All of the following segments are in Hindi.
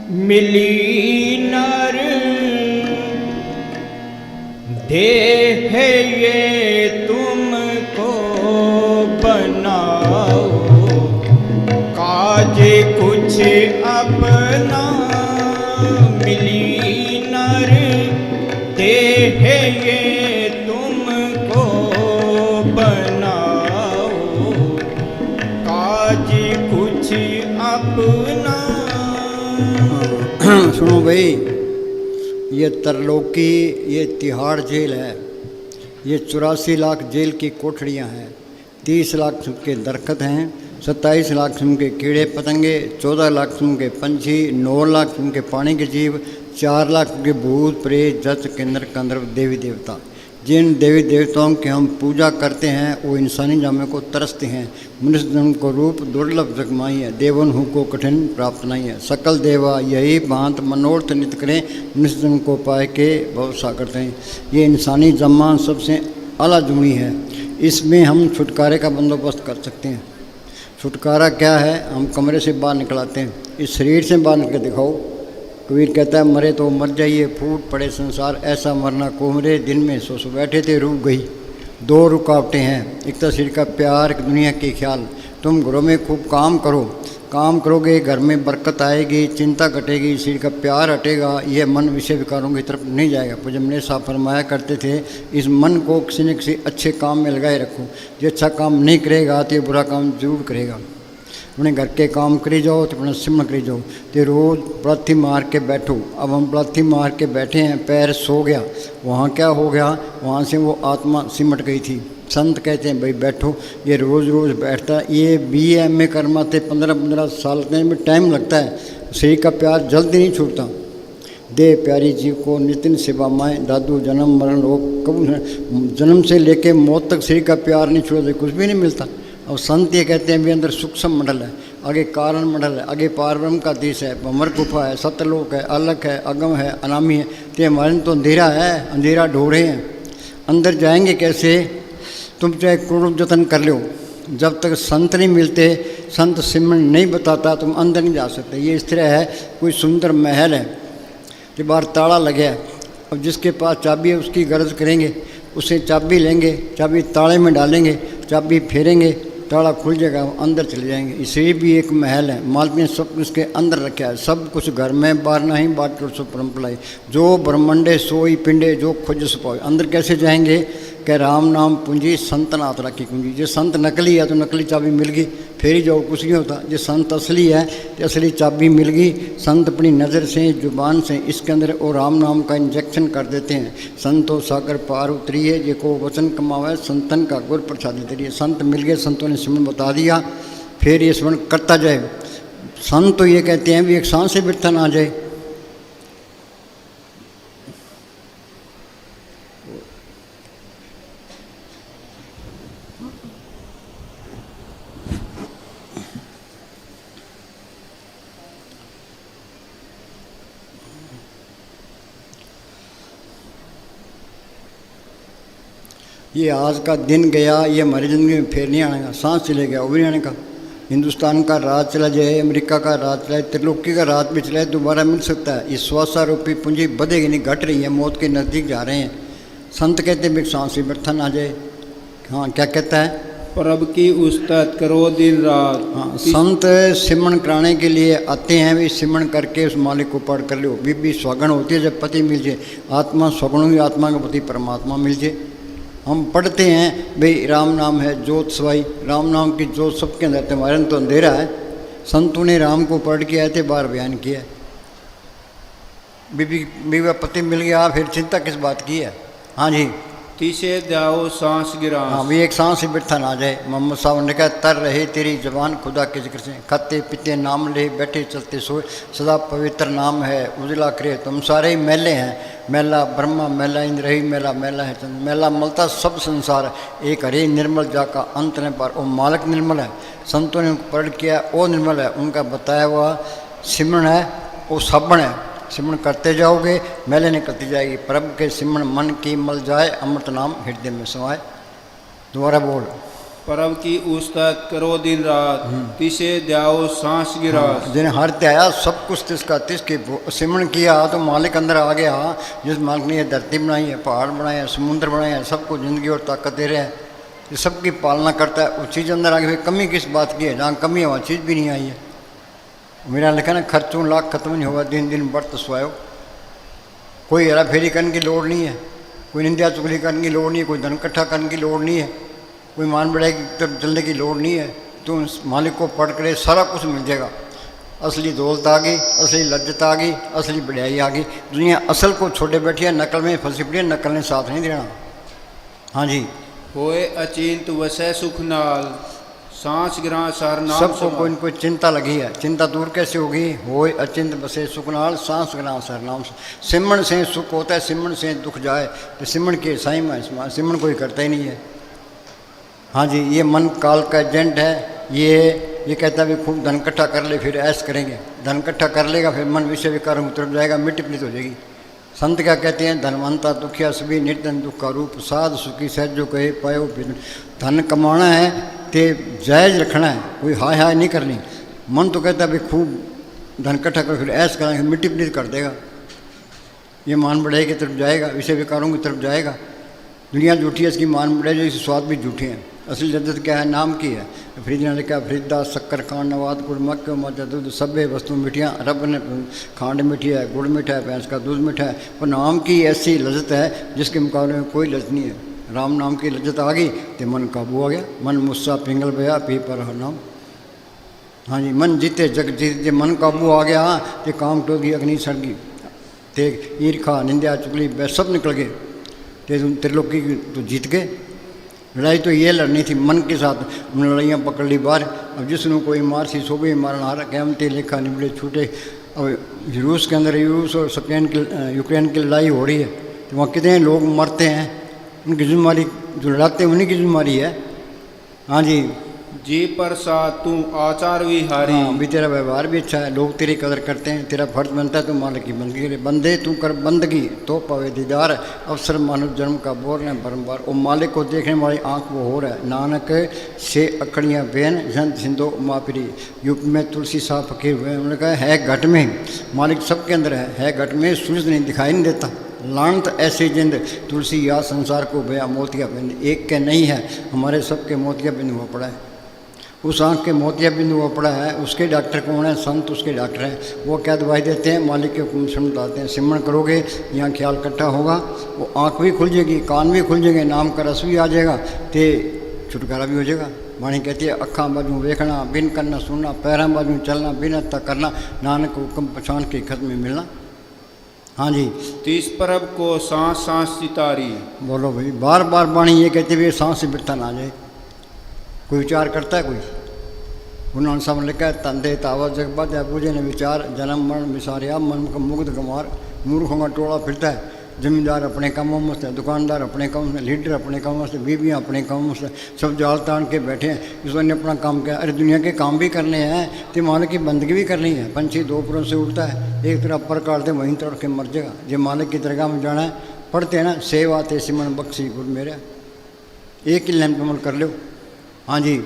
मिली नर देह ये तुमको बनाओ, काज कुछ अपना। मिली नर देह ये तुमको बनाओ, काज कुछ अपना। सुनो भाई, ये तरलोकी, ये तिहाड़ जेल है, ये 84 लाख जेल की कोठड़ियाँ हैं, 30 लाख के दरख्त हैं, 27 लाख के कीड़े पतंगे, 14 लाख के पंछी, 9 लाख के पानी के जीव, 4 लाख के भूत प्रेत जच किन्नर गंधर्व देवी देवता। जिन देवी देवताओं की हम पूजा करते हैं वो इंसानी जामे को तरसते हैं। मनुष्य जन्म को रूप दुर्लभ जगमाई है, देवन हु को कठिन प्राप्त नहीं है। सकल देवा यही भांत मनोर्थ नित करें, मनुष्य जन्म को पाए के भवसा करते हैं। ये इंसानी जमा सबसे आला जुड़ी है, इसमें हम छुटकारे का बंदोबस्त कर सकते हैं। छुटकारा क्या है? हम कमरे से बाहर निकल आते हैं, इस शरीर से बाहर निकल दिखाओ। कबीर कहता है मरे तो मर जाइए, फूट पड़े संसार ऐसा मरना को मरे। दिन में सो सो बैठे थे रूप गई। 2 रुकावटें हैं, एक तो शरीर का प्यार, एक दुनिया के ख्याल। तुम घरों में खूब काम करो, काम करोगे घर में बरकत आएगी, चिंता घटेगी, शरीर का प्यार हटेगा, यह मन विषय विकारों की तरफ नहीं जाएगा। पूज्य हमने साहब फरमाया करते थे, इस मन को किसी न किसी अच्छे काम में लगाए रखो। जो अच्छा काम नहीं करेगा तो ये बुरा काम जरूर करेगा। अपने घर के काम करी जाओ तो अपना सिमरण करी जाओ, तो रोज़ प्लाथी मार के बैठो। अब हम प्लाथी मार के बैठे हैं, पैर सो गया, वहाँ क्या हो गया? वहाँ से वो आत्मा सिमट गई थी। संत कहते हैं भाई बैठो, ये रोज़ रोज़ बैठता। ये BA कर्मा थे 15-15 साल में टाइम लगता है। शरीर का प्यार जल्दी नहीं छूटता। दे प्यारी जीव को नितिन सेवा माए, दादू जन्म मरण रोग कब जन्म से लेके मौत तक शरीर का प्यार नहीं छूटता, कुछ भी नहीं मिलता। और संत ये कहते हैं भी अंदर सूक्ष्म मंडल है, आगे कारण मंडल है, आगे पारब्रह्म का देश है, भंवर गुफा है, सत्यलोक है, अलग है, अगम है, अनामी है। तो हमारे तो अंधेरा है, अंधेरा ढोड़े हैं। अंदर जाएंगे कैसे? तुम चाहे करोड़ों जतन कर लो, जब तक संत नहीं मिलते, संत सिमरन नहीं बताता, तुम अंदर नहीं जा सकते। ये इस तरह है, कोई सुंदर महल है कि बाहर ताला लगे है। अब जिसके पास चाबी है उसकी गरज करेंगे, उससे चाबी लेंगे, चाबी ताले में डालेंगे, चाबी फेरेंगे, ताला खुल जाएगा, अंदर चले जाएंगे। इसलिए भी एक महल है, मालवीय सब उसके अंदर रखा है। सब कुछ घर में बाहर नहीं, बाट कर सो परम्पलाई। जो ब्रह्मंडे सोई पिंडे जो खोज सपाए। अंदर कैसे जाएंगे? कि राम नाम पूंजी संतनाथ रखी कुंजी। जो संत नकली है तो नकली चाबी मिल गई, फिर ही जाओ, कुछ नहीं होता। जो संत असली है तो असली चाबी मिल गई। संत अपनी नज़र से, जुबान से इसके अंदर और राम नाम का इंजेक्शन कर देते हैं। संतो सागर पार उतरिए, जे को वचन कमावे, संतन का गुर प्रसाद तरिए। संत मिल गए, संतों ने सिमरन बता दिया, फिर ये सिमरन करता जाए। संत तो ये कहते हैं भी एक सांस से बिरथा ना आ जाए। ये आज का दिन गया, ये हमारी ज़िंदगी में फिर नहीं आने का। सांस चले गया, वो भी नहीं आने का। हिंदुस्तान का राज चला जाए, अमेरिका का राज चला जाए, त्रिलोकी का राज भी चला जाए, दोबारा मिल सकता है। ये स्वास्थ्य पूंजी बढ़ेगी नहीं, घट रही है, मौत के नज़दीक जा रहे हैं। संत कहते हैं सांस से व्यर्थ ना जाए। हाँ, क्या कहता है? प्रभ की उस्तत करो दिन रात। हाँ, संत सिमरन कराने के लिए आते हैं, भी सिमरन करके उस मालिक को पढ़ कर लो। बीबी स्वगण होती है जब पति मिल जाए, आत्मा स्वगणों की आत्मा का पति परमात्मा मिल जाए। हम पढ़ते हैं भाई राम नाम है ज्योत सवाई, राम नाम की ज्योत सबके अंदर। हमारे तो अंधेरा है। संतों ने राम को पढ़ के आए थे, बार बयान किया। बीवी पति मिल गया, फिर चिंता किस बात की है? हाँ जी, तीसे जाओ सांस गिरा। हाँ भी एक सांस से बिरथा ना जाए। मोहम्मद साहब ने कहा तर रहे तेरी जबान खुदा के जिक्र से, खाते पीते नाम ले, बैठे चलते सोए, सदा पवित्र नाम है उजला करे। तुम सारे ही मैले हैं, मैला ब्रह्मा, मैला इंद्र ही, मैला मैला है चंद, मैला मलता सब संसार, एक हरे निर्मल जाका अंत ने पर। वो मालिक निर्मल है। संतों ने पढ़ किया, वो निर्मल है। उनका बताया हुआ सिमरन है, वो साबण है। सिमरन करते जाओगे, मैले निकलती जाएगी। प्रभु के सिमरन मन की मल जाए, अमृत नाम हृदय में समाए। दोबारा बोल। प्रभु की उस्तत करो दिन रात, तिसे द्याओ सांस गिरास। जिन्हें हर त्याया सब कुछ तिसका तिसके सिमरण किया तो मालिक अंदर आ गया। जिस मालिक ने ये धरती बनाई है, पहाड़ बनाए हैं, समुद्र बनाए हैं, सबको ज़िंदगी और ताकत दे रहे हैं, ये सबकी पालना करता है, उस चीज़ अंदर आगे फिर कमी किस बात की है? जहाँ कमी है वहाँ चीज़ भी नहीं आई है। मेरा लिखा ना, खर्चों लाख खत्म नहीं हुआ, दिन दिन बढ़त स्वायो। कोई हेरा फेरी करने की लोड़ नहीं है, कोई निंदा चुगली करने की लोड़ नहीं है, कोई धन इकट्ठा करने की लोड़ नहीं है, कोई मान बढ़ाई की तरफ चलने की लोड़ नहीं है। तो उस मालिक को पढ़ करे सारा कुछ मिल जाएगा। असली दौलत आ गई, असली लज्जत आ गई, असली बढ़ाई आ गई। दुनिया असल को छोड़े बैठी है, नकल में फंसी पड़ी है, नकल ने साथ नहीं देना। हाँ जी, होए अचिंत वसै सुख नाल, सांस गिरा सर नाम सबको समाल। कोई न कोई चिंता लगी है। चिंता दूर कैसे होगी? होए अचिंत बसे सुखनाल, सांस गिरा सर नाम। सिमरण से सुख होता है, सिमरण से दुख जाए। तो सिमरण के साई में सिमरण कोई करता ही नहीं है। हाँ जी, ये मन काल का एजेंट है। ये कहता है भी खूब धन इकट्ठा कर ले, फिर ऐश करेंगे। धन इकट्ठा कर लेगा, फिर मन विषय विकार में उतर जाएगा, मिट्टी पलित हो जाएगी। संत क्या कहते हैं? धनवंता दुखिया सभी निर्धन दुख का रूप, साध सुखी सहज जो कहे पायो। धन कमाना है ते जायज रखना है, कोई हाय हाय नहीं करनी। मन तो कहता है भी खूब धन इकट्ठा कर, फिर ऐश करेंगे, मिट्टी पलित कर देगा। ये मान बढ़ाई की तरफ जाएगा, विषय विकारों की तरफ जाएगा। दुनिया झूठी है, इसकी मान बढ़ाई, जो इसके स्वाद भी झूठे हैं। असली लज्जत क्या है? नाम की है। फ्रिज ने लिखा फ्रिदा शक्कर खांड नवाद गुड़ मक्के मजा दूध सभ्य वस्तु मिठियाँ। रब ने खांड मीठी है, गुड़ मीठा है, भैंस का दूध मीठा है। पर नाम की ऐसी लज्जत है जिसके मुकाबले में कोई लज्जत नहीं है। राम नाम की लज्जत आ गई तो मन काबू आ गया। मन मुस्सा पिंगल बया पी पर नाम। हाँ जी, मन जीते जग जीते, मन काबू आ गया तो काम टोगी अग्नि सड़गी, ते ईर्खा निंदा चुगली सब निकल गए। तो त्रिलोकी तो जीत गए। लड़ाई तो ये लड़नी थी मन के साथ, हमने लड़ाइयाँ पकड़ ली बाहर। अब जिसने कोई मार सी सो भी मारन हारा, क़यामती लेखा निबड़े छूटे। अब रूस के अंदर रूस और यूक्रेन की लड़ाई हो रही है, तो वहाँ कितने लोग मरते हैं, उनकी जिम्मेदारी जो लड़ाते हैं उन्हीं की जिम्मेदारी है। हाँ जी, जी प्रसाद तू आचार विहारी। हाँ भी, तेरा व्यवहार भी अच्छा है, लोग तेरी कदर करते हैं, तेरा फर्ज बनता है तू मालिक की बंदगी करे। बंदे तू कर बंदगी तो पावे दीदार, अवसर मानव जन्म का बोर है बारम्बार। और मालिक को देखने वाली आँख वो हो रहा है। नानक से अकड़ियाँ बेन जन सिंधो मापरी। यूपी में तुलसी साह फकीर हुए, उन्होंने कहा है घट में, मालिक सबके अंदर है घट में, सूरज नहीं दिखाई नहीं देता। लानत ऐसी जिंद तुलसी या संसार को बया मोतिया बिंद। एक के नहीं है, हमारे सबके मोतिया बिंद हुआ पड़ा है। उस आँख के मोतिया बिंदु हुआ पड़ा है, उसके डॉक्टर कौन है? संत उसके डॉक्टर हैं। वो क्या दवाई देते हैं? मालिक के हुक्म से बताते हैं। सिमरण करोगे यहाँ ख्याल इकट्ठा होगा, वो आँख भी खुल जाएगी, कान भी खुल जाएंगे, नाम का रस भी आ जाएगा, तो छुटकारा भी हो जाएगा। वाणी कहती है अखा बाजू वेखना, बिन करना सुनना, पैरों बाजू चलना, बिन हत्ता करना, नानक हुक्म पहचान के खत में मिलना। हाँ जी, तीस परब को सांस सांस चितारी। बोलो भाई, बार बार वाणी ये कहती है सांस से बिरता ना जाए। कोई विचार करता है? कोई उन्होंने सब लिखा है तंदे तावा जगबा जय पूजे ने विचार जन्म मरण विसारिया मन का मुग्ध गंवार। मूर्खों का टोला फिरता है। जमींदार अपने कामों में से, दुकानदार अपने कामों में, लीडर अपने कामों से, बीबियाँ अपने कामों से, सब जाल तान के बैठे हैं। इसने अपना काम किया। अरे दुनिया के काम भी करने हैं तो मालिक की बंदगी भी करनी है। पंछी दो पुरों से उड़ता है, एक तरफ पर काट दे वहीं तोड़ के मर जाएगा। जो मालिक की दरगाह में जाना है, पढ़ते हैं ना, सेवा ते सिमन बख्शी गुर मेरा, एक ही लैंप अमल कर लो। हाँ जी,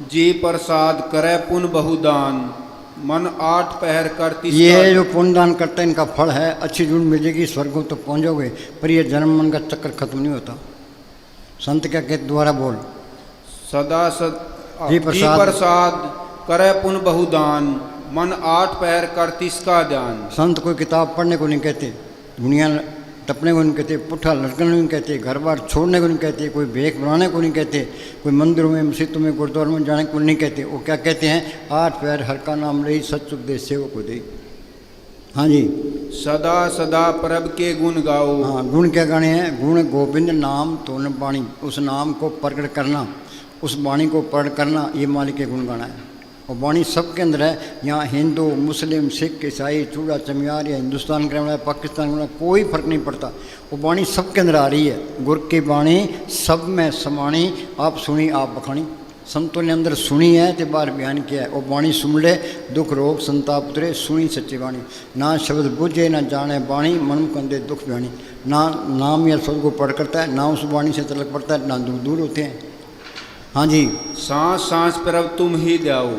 जी प्रसाद करे पुन बहुदान, मन आठ पहर करती। ये जो पुण्यदान करते हैं इनका फल है, अच्छी जून मिलेगी, स्वर्गों तो पहुँचोगे। पर ये जन्म मन का चक्कर खत्म नहीं होता। संत क्या कहते? दोबारा बोल। सदा जी प्रसाद करे पुन बहुदान, मन आठ पहर करती इसका ध्यान। संत कोई किताब पढ़ने को नहीं कहते, दुनिया टपने को नहीं कहते, पुट्ठा लटकने को नहीं कहते, घर बार छोड़ने को नहीं कहते, कोई भेक बनाने को नहीं कहते, कोई मंदिरों में मस्जिदों में गुरुद्वारों में जाने को नहीं कहते। वो क्या कहते हैं? आठ पैर हर का नाम रही, सच दे सेवक को दे। हाँ जी, सदा सदा प्रभ के गुण गाओ। हाँ, गुण क्या गाने हैं? गुण गोविंद नाम तो न वाणी, उस नाम को प्रकट करना, उस वाणी को प्रकट करना, ये मालिक के गुण गाना है। और वाणी सबके अंदर है। यहाँ हिंदू मुस्लिम सिख ईसाई चूड़ा चमियार या हिंदुस्तान का रहना पाकिस्तान का रहना, कोई फर्क नहीं पड़ता। वो वाणी सबके अंदर आ रही है। गुर की वाणी सब में समाणी, आप सुनी आप बखानी। संतों ने अंदर सुनी है तो बाहर बयान किया है। वो वाणी सुन ले दुख रोग संताप उतरे, सुनी सच्ची वाणी। ना शब्द बुझे ना जाने वाणी, मन कंदे दुख वाणी। ना नाम या शब्द को पढ़ करता है, ना उस वाणी से तलक पड़ता है, ना दुख दूर होते हैं। हाँ जी। सांस सांस प्रभ तुम ही द्याओ।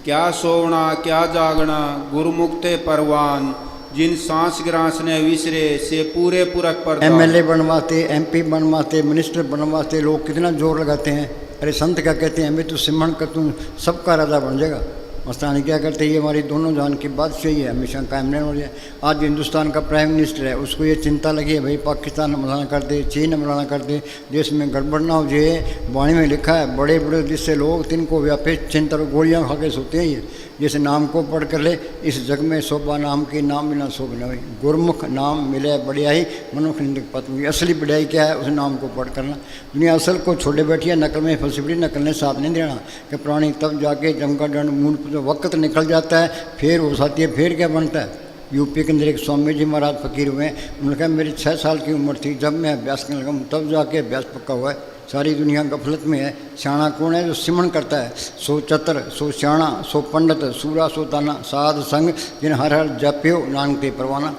क्या सोवना क्या जागना गुरुमुक्ते परवान, जिन सांस ग्रास ने विसरे से पूरे पूरक पर। MLA बनने वास्ते, MP बनने वास्ते, मिनिस्टर बनने वास्ते लोग कितना जोर लगाते हैं। अरे संत क्या कहते हैं, हमें तो सिमरन कर तू सबका राजा बन जाएगा। मस्तानी क्या करते हैं, ये हमारी दोनों जान की बात सही है, हमेशा कायम नहीं हो जाए। आज हिंदुस्तान का प्राइम मिनिस्टर है, उसको ये चिंता लगी है भाई पाकिस्तान हमला कर दे, चीन हमला कर दे, देश में गड़बड़ ना हो जाए। वाणी में लिखा है बड़े बड़े देश से लोग तिनको व्यापे चिंता गोलियाँ खा के सोते हैं। ये जैसे नाम को पढ़ कर ले, इस जग में शोभा नाम की नाम बिना शोभ न हुई। गुरमुख नाम मिले बढ़ियाई मनुष्य निंदक पत्नी। असली बढ़ियाई क्या है, उस नाम को पढ़ करना। दुनिया असल को छोड़े बैठी है, नकल में फंसी पड़ी, नकल ने साथ नहीं देना कि प्राणी तब जाके जमका दंड मूल जो वक्त निकल जाता है फिर वो साथी है, फिर क्या बनता है। यूपी के अंदर एक स्वामी जी महाराज फकीर हुए, उन्होंने कहा मेरी 6 साल की उम्र थी जब मैं अभ्यास करने लगा, तब जाके अभ्यास पक्का हुआ है। सारी दुनिया गफलत में है। सियाणा कौन है, जो सिमरन करता है। सो चतर सो सियाणा सो पंडित सूरा सो ताना साध संग जिन हर हर जप्यो नानक ते परवाना।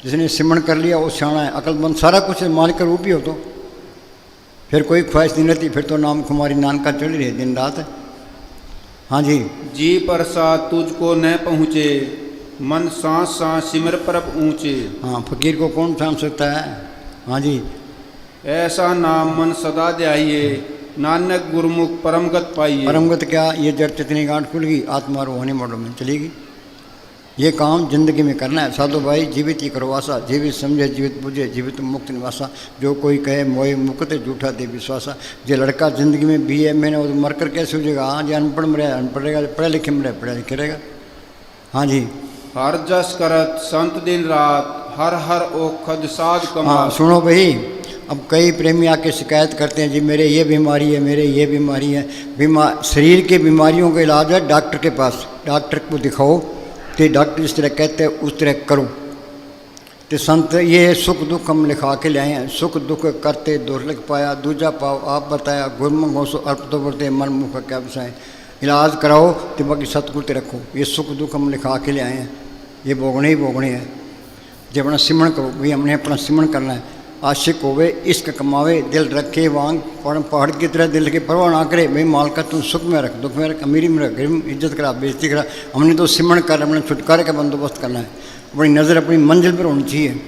जिसने सिमरन कर लिया वो सियाणा है, अकलमंद, सारा कुछ मालिक का रूप ही हो। तो फिर कोई ख्वाहिश नहीं रहती, फिर तो नाम कुमारी नानका चढ़ी रहे दिन रात। हाँ जी। जी प्रसाद तुझको न पहुँचे, मन सांस सांस सिमर परब ऊँचे। हाँ, फकीर को कौन थाम सकता है। हाँ जी। ऐसा नाम मन सदा ध्याइए, नानक गुरुमुख परमगत पाइए। परमगत क्या, ये जड़ चितनी गांठ खुल गई, आत्मा रूहानी मोड़ में चलेगी। ये काम जिंदगी में करना है। साधु भाई जीवित ही करो वासा, जीवित समझे जीवित बुझे जीवित मुक्त निवासा। जो कोई कहे मोए मुक्त झूठा दे विश्वासा। जो लड़का जिंदगी में BA मैंने वो मरकर कैसे हो जाएगा। हाँ जी, अनपढ़ में रहे अनपढ़ रहेगा, पढ़े लिखे में रहे पढ़े लिखे रहेगा। हाँ जी। हर जस करत संत दिन रात, हर हर ओखद साध कमा। हाँ सुनो भाई, अब कई प्रेमी आके शिकायत करते हैं जी मेरे ये बीमारी है, मेरे ये बीमारी है। शरीर की बीमारियों का इलाज है डॉक्टर के पास, डॉक्टर को दिखाओ। तो डॉक्टर जिस तरह कहते हैं उस तरह करो। तो संत ये सुख दुख हम लिखा के ले आए हैं। सुख दुख करते दुर्लभ पाया, दूजा पाओ आप बताया, गुरमुख हो सो अर्प तो बढ़ते मन मुख का क्या विषय। इलाज कराओ तो बाकी सतगुरु ते रखो। ये सुख दुख हम लिखा के ले आए हैं, ये भोगने ही भोगने हैं। जब अपना सिमरन करो भाई, हमने अपना सिमरन करना है। आशिक होवे इश्क कमावे, दिल रखे वांग पहाड़ की तरह दिल की परवाह ना करे। भाई माल का तू सुख में रख, दुख में रख, अमीरी में रख, गरीब इज्जत करा बेइज्जती करा। हमने तो सिमरन कर, अपने छुटकारे का बंदोबस्त करना है। अपनी नज़र अपनी मंजिल पर होनी चाहिए।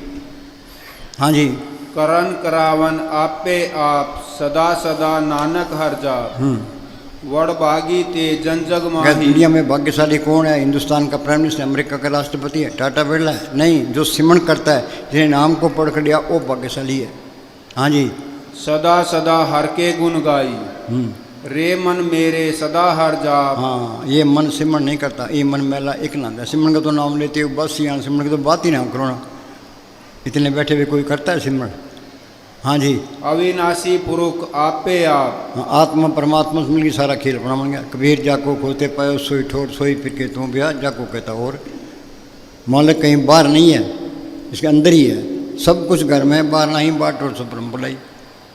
हाँ जी। करन करावन आपे आप, सदा सदा नानक हर जाप। वड़ भागी ते जन जग माही। दुनिया में भाग्यशाली कौन है। हिंदुस्तान का प्राइम मिनिस्टर, अमेरिका का राष्ट्रपति है, टाटा बिरला है। नहीं, जो सिमरन करता है, जिन्हें नाम को पढ़ कर लिया वो भाग्यशाली है। हाँ जी। सदा सदा हर के गुण गाई, रे मन मेरे सदा हर जाप। हाँ, ये मन सिमरन नहीं करता, ये मन मेला एक ना। सिमरन का तो नाम लेते हो बस, यहाँ सिमरन की तो बात ही ना करो। इतने बैठे हुए कोई करता है सिमरन। हाँ जी। अविनाशी पुरुष आपे आप। हाँ, आत्मा परमात्मा से मिल गई, सारा खेल अपना बन गया। कबीर जाको खोते पायो सोई ठोर, सोई फिर के तू ब्याह जाको कहता। और मालिक कहीं बाहर नहीं है, इसके अंदर ही है। सब कुछ घर में, बाहर नहीं बाट और सुप्रम बुलाई।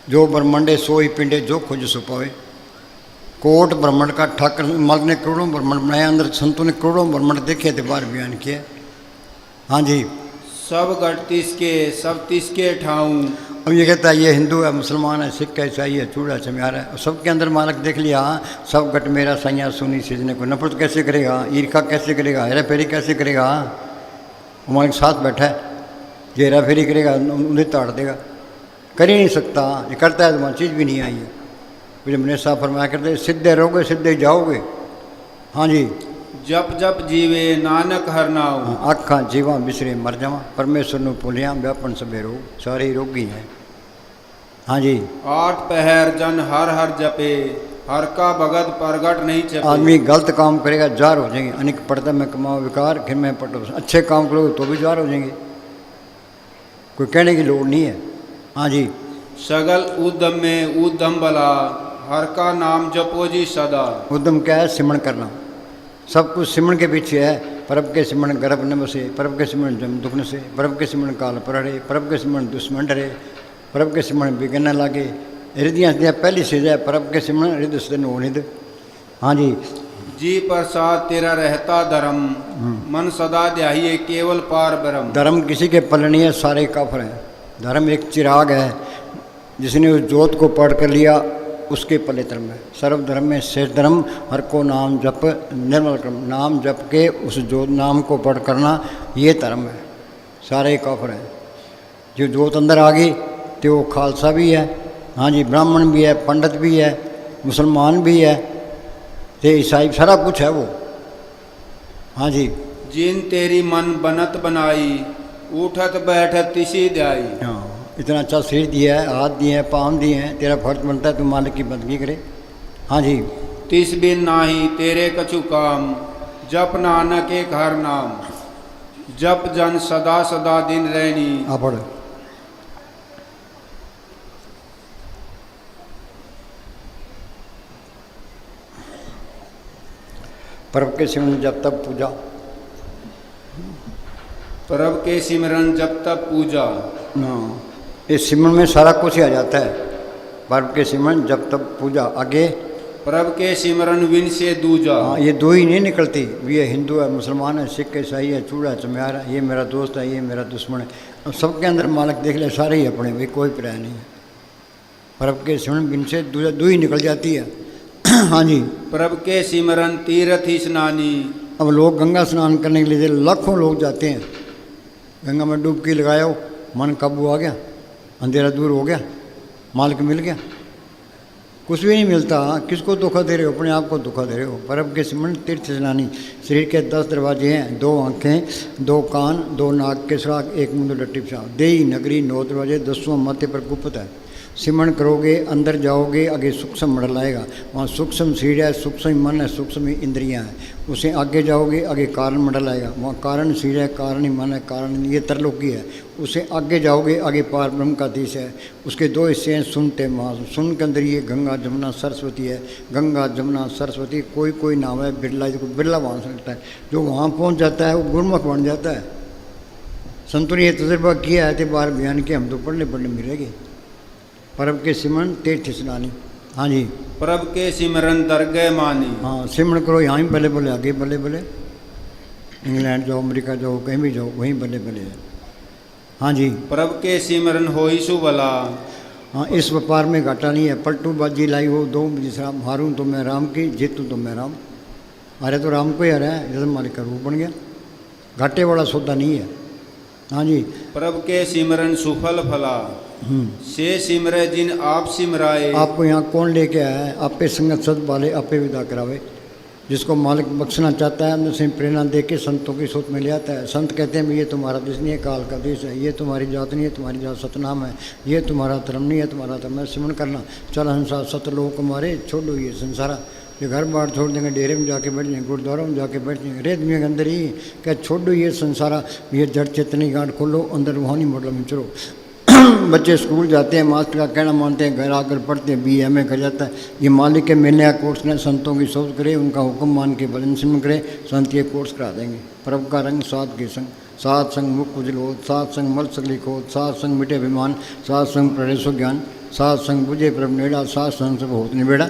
जो ब्रह्मंडे सोई पिंडे जो खोज सो पावे। कोट ब्रह्मंड का ठाकर मालिक ने करोड़ों ब्रह्मंड बनाया, अंदर संतों ने करोड़ों ब्रह्मंड देखे थे, बाहर बयान किया। हाँ जी। सब गढ़ तिसके सब तिसके ठाऊं। अब ये कहता है ये हिंदू है, मुसलमान है, सिख है, ईसाई है, चूड़ा चमियार है, सबके अंदर मालिक देख लिया। सब गट मेरा सैया सुनी सीजने को। नफरत कैसे करेगा, ईर्खा कैसे करेगा, हेरा फेरी कैसे करेगा। मालिक साथ बैठा है, जो हेरा फेरी करेगा उन्हें ताड़ देगा, कर ही नहीं सकता। ये करता है तो वहाँ चीज़ भी नहीं आई है। फिर हमने साफ फरमाया करते सीधे रहोगे सीधे जाओगे। हाँ जी। जप जप जीवे नानक हर नाम। आखा जीवा बिसरे मर जावा, परमेश्वर ਨੂੰ ਭੁੱਲਿਆ व्यापन सबे रोग, सारे रोगी हैं। हाँ जी। 8 पहर जन हर हर जपे, हर का भगत प्रगट नहीं छपे। आदमी गलत काम करेगा जार हो जाएंगे। अनेक पढ़ता मैं कमाओ विकार, फिर मैं पढ़ो। अच्छे काम करोगे तो भी जार हो जाएंगे, कोई कहने की लोड़ नहीं है। हाँ जी। सगल उद्यम में उद्यम बला, हर का नाम जपो जी सदा। उद्यम क्या है, सिमरन करना। सब कुछ सिमरन के पीछे है। परब के सिमरन गर्भ न बसे, परब के सिमरन जम दुख न से, परब के सिमरन काल परड़े, परब के सिमरन दुश्मन डरे, परब के सिमरन बिगन न लागे। हृदय से पहली से जाए परब के सिमरन हृदय से नोनिद। हाँ जी। जी प्रसाद तेरा रहता धर्म, मन सदा ध्याइए केवल पार ब्रह्म। धर्म किसी के पल नहीं है, सारे काफर हैं। धर्म एक चिराग है, जिसने उस जोत को पढ़ कर लिया उसके पल्ले धर्म है। सर्वधर्म में शेष धर्म, हर को नाम जप निर्मल कर्म। नाम जप के उस जो नाम को पढ़ करना, ये धर्म है। सारे काफर हैं। जो जोत अंदर आ गई तो वो खालसा भी है, हाँ जी, ब्राह्मण भी है, पंडित भी है, मुसलमान भी है, तो ईसाई, सारा कुछ है वो। हाँ जी, जिन तेरी मन बनत बनाई, उठत बैठत तिसी ध्याई। हाँ, इतना अच्छा शरीर दिया है, हाथ दिए हैं, पाँव दिए हैं, तेरा फर्ज बनता है तू मालिक की बंदगी करे। हाँ जी, तिस बिन नाही तेरे कछु काम, जप नानक एक हर नाम। जप जन सदा सदा दिन रहनी। आप पढ़ो। पर्व के सिमरन जब तक पूजा, प्रभ के सिमरन जब तक पूजा। हाँ, इस सिमरन में सारा कुछ ही आ जाता है। पर्व के सिमरन जब तक पूजा, आगे प्रभ के सिमरन विन से दूजा। हाँ, ये दो ही नहीं निकलती। ये हिंदू है, मुसलमान है, सिख है, ईसाई है, चूड़ा है, चम्यार है, ये मेरा दोस्त है, ये मेरा दुश्मन है। अब सबके अंदर मालिक देख ले, सारे ही अपने, भाई कोई पराया नहीं है। पर्व के सिमरन विन से दूजा, दो ही निकल जाती है। हाँ जी, प्रभ के सिमरन तीर्थ ही स्नानी। अब लोग गंगा स्नान करने के लिए लाखों लोग जाते हैं। गंगा में डुबकी लगाओ, मन काबू आ गया, अंधेरा दूर हो गया, मालिक मिल गया। कुछ भी नहीं मिलता। किसको धोखा दे रहे हो? अपने आप को धोखा दे रहे हो। पर्व के सिमरन तीर्थ स्नानी। शरीर के 10 दरवाजे हैं, 2 आँखें, 2 कान, 2 नाक के सुराग, 1 मुंह, 2 लट्टी पेशाब। देही नगरी 9 दरवाजे, 10वां माथे पर गुप्त है। सिमरन करोगे, अंदर जाओगे, आगे सूक्ष्म मंडल आएगा। वहाँ सूक्ष्म शरीर है, सूक्ष्म मन है, सूक्ष्म इंद्रियाँ हैं। उसे आगे जाओगे, आगे कारण मंडल आएगा। वहाँ कारण शरीर है, कारण ही मन है, कारण ये तरलोकी है। उसे आगे जाओगे, आगे पार ब्रह्म का देश है। उसके 2 हिस्से हैं, सुनते माँ। सुन के अंदर ये गंगा जमुना सरस्वती है। गंगा जमुना सरस्वती कोई कोई नाम है, बिरला, को बिरला वहाँ से लगता है। जो वहाँ पहुँच जाता है वो गुरमुख बन जाता है। संतों ने ये तजुर्बा किया है, तो बार बयान के हम तो पढ़ने मिलेंगे। पर्व के सिमरन तीर्थ स्नानी। हाँ जी, प्रभ के सिमरन दरगह मानी। हाँ, सिमरन करो, यहाँ ही बल्ले बल्ले, आगे बल्ले बल्ले, इंग्लैंड जाओ, अमेरिका जाओ, कहीं भी जाओ, वहीं बल्ले बल्ले है। हाँ जी, प्रभ के सिमरन होई सुभला। हाँ, इस व्यापार में घाटा नहीं है। पलटू बाजी लाई हो 2 राम, हारूं तो मैं राम की, जीतूं तो मैं राम। अरे तो राम को ही हरा है, जैसे मालिक का रूप बन गया। घाटे वाला सौदा नहीं है। हाँ जी, प्रभ के सिमरन सुफल फला। से सिमरे जिन आप सिमराए। आपको यहाँ कौन लेके आया है? आपे संगत सद वाले आपे विदा करावे। जिसको मालिक बख्शना चाहता है अंदर से प्रेरणा दे के संतों की सोच में ले आता है। संत कहते हैं ये तुम्हारा देश नहीं है, काल का देश है। ये तुम्हारी जात नहीं है, तुम्हारी जात सतनाम है। ये तुम्हारा धर्म नहीं है, तुम्हारा धर्म है सिमरन करना। चल हंसा सतलोक कुमारे, छोड़ो ये संसारा। ये घर बार छोड़ देंगे, डेरे में जाके बैठ जाएंगे, गुरुद्वारों में जाके बैठ जाएंगे, रेत में के अंदर ही क्या छोड़ो ये संसारा। ये जड़ चेतनी गांठ खोलो, अंदर रूहानी मॉडल में चलो। बच्चे स्कूल जाते हैं, मास्टर का कहना मानते हैं, घर आकर पढ़ते हैं, BA कर जाता है। ये मालिक के मिलने का कोर्स ने संतों की सोच करे, उनका हुक्म मान के भजन सिमरन करे, संत ये कोर्स करा देंगे। प्रभु का रंग साध के संग, सात संग मुख उजल हो, सात संग मल सकली हो, सात संग मिटे अभिमान, सात संग प्रदेशो ज्ञान, सात संग बुझे प्रभु नेड़ा, सात संग सब होत निबेड़ा।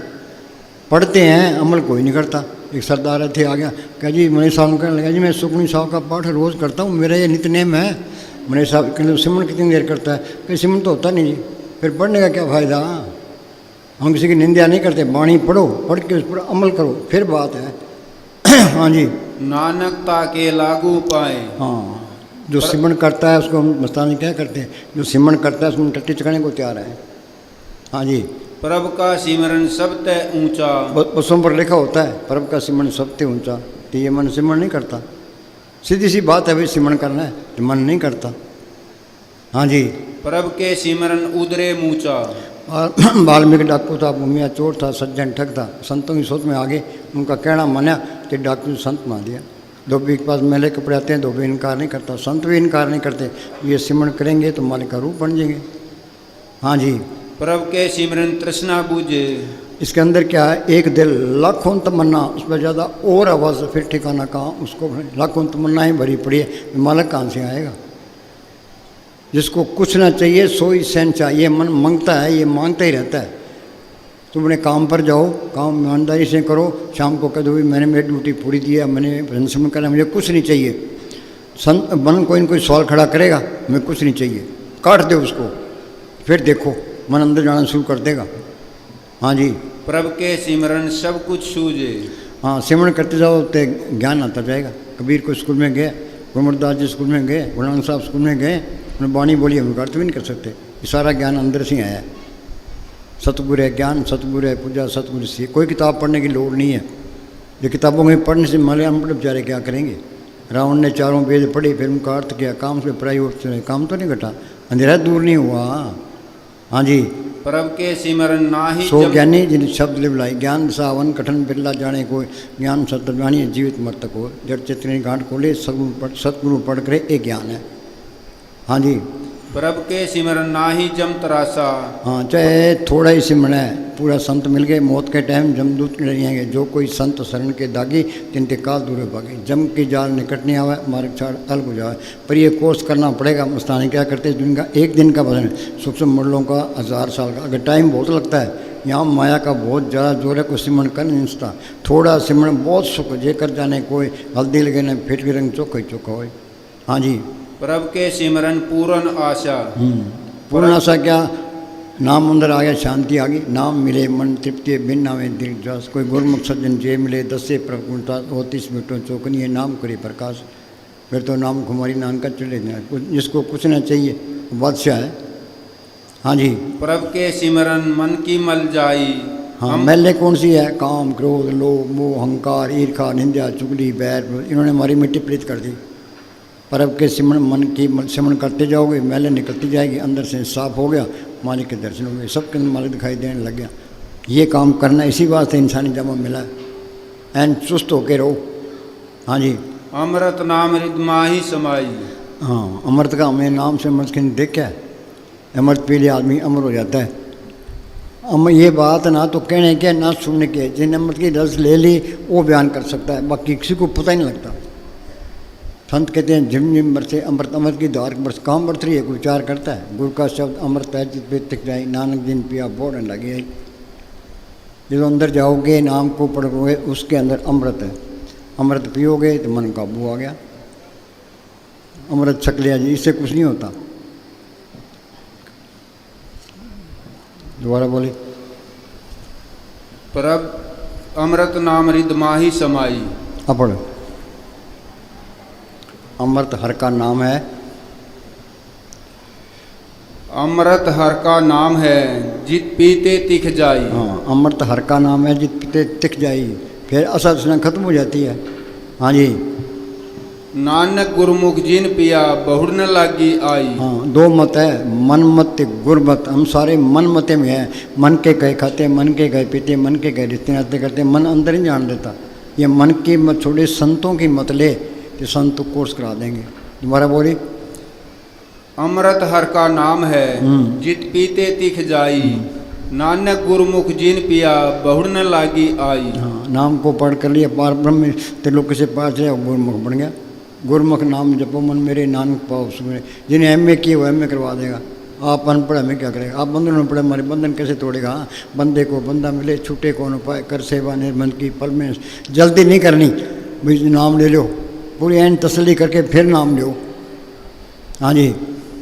पढ़ते हैं, अमल कोई नहीं करता। एक सरदार थे, आ गया, कह जी मनीष साहब कहने लगा, जी मैं सुखमनी साहब का पाठ रोज़ करता हूँ, मेरा ये नित्यनेम है। मनीष साहब कहते सिमरन कितनी देर करता है? कि सिमरन तो होता नहीं जी। फिर पढ़ने का क्या फ़ायदा? हम किसी की निंदा नहीं करते। बाणी पढ़ो, पढ़ के उस पर अमल करो, फिर बात है। हाँ जी, नानकता के लागू पाए। हाँ, जो सिमरन करता है उसको हम मस्तानी क्या करते हैं? जो सिमरन करता है उसको हम टट्टी चढ़ाने को तैयार है। हाँ जी, प्रभु का सिमरन सबसे ऊंचा। बसों पर लिखा होता है प्रभु का सिमरन सबसे ऊंचा। तो ये मन सिमरन नहीं करता। सीधी सी बात है भाई, सिमरन करना है, तो मन नहीं करता। हाँ जी, प्रभु के सिमरन उदरे मूचा। और वाल्मीकि डाकू था, भूमिया चोर था, सज्जन ठग था। संतों की सोच में आगे उनका कहना माना तो डाकू संत मान दिया। धोबी के पास मैले कपड़े आते हैं, धोबी इनकार नहीं करता, संत भी इनकार नहीं करते। ये सिमरन करेंगे तो मालिक का रूप बन जाएंगे। हाँ जी, प्रभु के सिमरन तृष्णा बूझे। इसके अंदर क्या है? एक दिल, लाखों तमन्ना, उस पर ज़्यादा और आवाज़, फिर ठिकाना कहाँ उसको? लाखों तमन्नाएँ भरी पड़ी है, मालिक कहाँ से आएगा? जिसको कुछ ना चाहिए सोई सहन चाहिए। मन मांगता है, ये मांगता ही रहता है। तुम अपने काम पर जाओ, काम ईमानदारी से करो, शाम को कह दो भी मैंने मेरी ड्यूटी पूरी दी है, मैंने भजन सिमरन करा, मुझे कुछ नहीं चाहिए। मन कोई न कोई सवाल खड़ा करेगा, मुझे कुछ नहीं चाहिए, काट दे उसको, फिर देखो मन अंदर जाना शुरू कर देगा। हाँ जी, प्रभु के सिमरन सब कुछ सूझे। हाँ सिमरन करते जाओ तो ज्ञान आता जाएगा। कबीर को स्कूल में गए, गुरमरदास जी स्कूल में गए, गुरु नानक साहब स्कूल में गए, उन्हें बाणी बोली, हम अर्थ भी नहीं कर सकते। ये सारा ज्ञान अंदर से आया है। सतगुरु है ज्ञान, सतगुरु है पूजा, सतगुरु से कोई किताब पढ़ने की लोड़ नहीं है। ये किताबों में पढ़ने से माले अनपढ़ बेचारे क्या करेंगे। रावण ने चारों वेद पढ़े, फिर उनका अर्थ किया, काम से प्राय काम तो नहीं घटा, अंधेरा दूर नहीं हुआ। हाँ जी, प्रभु के सिमरन नाही सो जम ज्ञानी जिन शब्द लिवलाई, ज्ञान सावन कठन बिरला जाने को, ज्ञान सतज्ञानी जीवित मर्तक हो, जड़ चित्र घाट खोले, सतगुरु पढ़ करे एक ज्ञान है। हाँ जी, प्रभु के सिमरन नाही जम तरासा। हाँ चाहे थोड़ा ही सिमरण है, पूरा संत मिल गए, मौत के टाइम जमदूत रहेंगे। जो कोई संत शरण के दागी, तिनके काल दूर भागे, जम की जाल निकट नहीं आवे, मार्ग छाड़ अलग हो जाए। पर ये कोर्स करना पड़ेगा। मस्तानी क्या करते हैं, जिनका एक दिन का भजन, सूक्ष्म मंडलों का 1000 साल का। अगर टाइम बहुत लगता है, यहाँ माया का बहुत ज़्यादा जोर है, कोई सिमरण कर नहीं सकता। थोड़ा सिमरण बहुत सुख जे कर जाने, कोई हल्दी लगे न फिट के रंग चौका ही चौका हो। हाँ जी, प्रभु के सिमरन पूर्ण आशा। पूर्ण आशा क्या, नाम अंदर आ गया, शांति आ गई, नाम मिले मन तृप्ति, बिन नामे दिल जास। कोई गुरमुख सज्जन जे मिले, 10 प्रगुणता 30 मिनटों चौकनी है, नाम करे प्रकाश। फिर तो नाम कुमारी नान का चले जाए, जिसको कुछ ना चाहिए बादशाह है। हाँ जी, प्रभु के सिमरन मन की मल जाई। हाँ मैले कौन सी है, काम क्रोध लोभ मोह अहंकार ईर्खा निंदा चुगली बैर, इन्होंने हमारी मिट्टी प्रीत कर दी। परब के सिमरण मन की सिमरण करते जाओगे, मैले निकलती जाएगी, अंदर से साफ हो गया, मालिक के दर्शन हो गए, सबके अंदर मालिक दिखाई देने लग गया। ये काम करना इसी बात से इंसानी जमा मिला है। एन चुस्त होके रहो। हाँ जी, अमृत नाम हृदमाही समाई। हाँ अमृत का हमें नाम से अमृत के देखा है, अमृत पी लिया आदमी अमर हो जाता है। हम ये बात ना तो कहने के ना सुनने के, जिन अमृत की रस ले ली वो बयान कर सकता है, बाकी किसी को पता ही नहीं लगता। संत कहते हैं झिम झिम बरसे अमृत, अमृत की धार बरस काम बरस रही है, कोई विचार करता है। गुरु का शब्द अमृत है जित पे तिक जाए, नानक दिन पिया बोड़न लगे। जब अंदर जाओगे नाम को पढ़ोगे, उसके अंदर अमृत है। अमृत पियोगे तो मन काबू आ गया, अमृत छक लिया जी, इससे कुछ नहीं होता। दोबारा बोले, प्रभु अमृत नाम हृदमाही समाई। अपड़ अमृत हर का नाम है, अमृत हर का नाम है जित पीते तिख जाई। हाँ अमृत हर का नाम है जित पीते तिख जाई, फिर असर खत्म हो जाती है। हाँ जी, नानक गुरुमुख जिन पिया बहुर न लागी आई। हाँ दो मत है, मन मत गुर मत। हम सारे मन मते में हैं, मन के कहे खाते, मन के कहे पीते, मन के कहे रिश्ते नाते करते, मन अंदर ही जान देता। ये मन की मत छोड़े, संतों की मत ले, तो संत कोर्स करा देंगे। दोबारा बोली, अमृत हर का नाम है जित पीते तिख जाई, नानक गुरुमुख जिन पिया बहुर न लागी आई। हाँ नाम को पढ़ कर लिया, पार ब्रह्म त्रिलोक से पार चले, गुरुमुख बन गया। गुरुमुख नाम जपो मन मेरे, नानक पाओ सुमेरे। जिन्हें एम ए किए वो एम ए करवा देगा। आप अनपढ़ हमें क्या करेगा, आप बंधन में पड़े, हमारे बंधन कैसे तोड़ेगा। हाँ बंदे को बंदा मिले, छूटे कौन उपाय, कर सेवा निर्मल की पल में। जल्दी नहीं करनी, भाई नाम ले लो, पूरी एन तसल्ली करके फिर नाम लो। हाँ जी,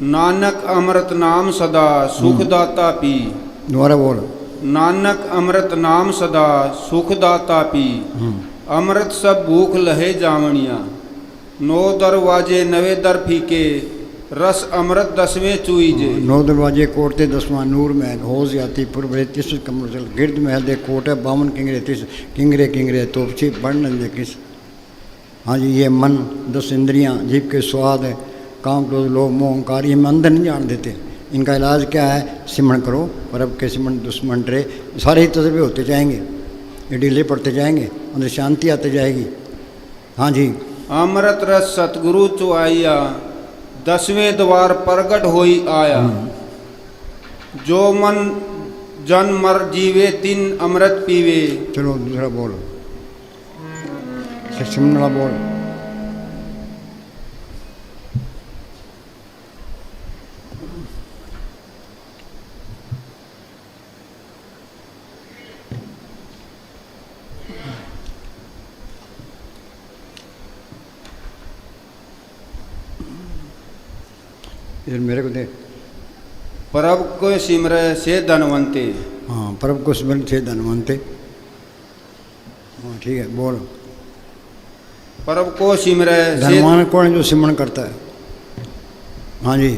नानक अमृत नाम सदा सुखदाता पी। दोबारा बोल, नानक अमृत नाम सदा सुखदाता पी, अमृत सब भूख लहे जावनिया। 9 दरवाजे नवे दर फीके, रस अमृत 10वें चुईजे। 9 दरवाजे कोटते 10वां नूर महल, होश जाती पूर्व 30 कमर चल, गिरद महल दे कोट है 52 किंगरे 30, किंगरे किंगरे तोपची बढ़न दे किस। हाँ जी, ये मन 10 इंद्रियाँ, जीभ के स्वाद है, काम क्रोध लोभ मोह अहंकार, ये हम अंदर नहीं जान देते। इनका इलाज क्या है, सिमरण करो, परब के सिमरण दुश्मन रे, सारे ही तजर्बे होते जाएंगे, ये ढीले पड़ते जाएंगे, अंदर शांति आती जाएगी। हाँ जी, अमृत रस सतगुरु चुआइया, 10वें द्वार प्रगट होई आया। जो मन जन मर जीवे तिन अमृत पीवे। चलो दूसरा बोलो, सिमरन बोल। इधर मेरे को दे। प्रभु को सिमरे से धनवंते। हाँ, प्रभु को स्मरण थे धनवंते। हाँ ठीक है, बोलो। प्रभु को सिमरै से धनवान कौन है जो सिमरण करता है? हाँ जी,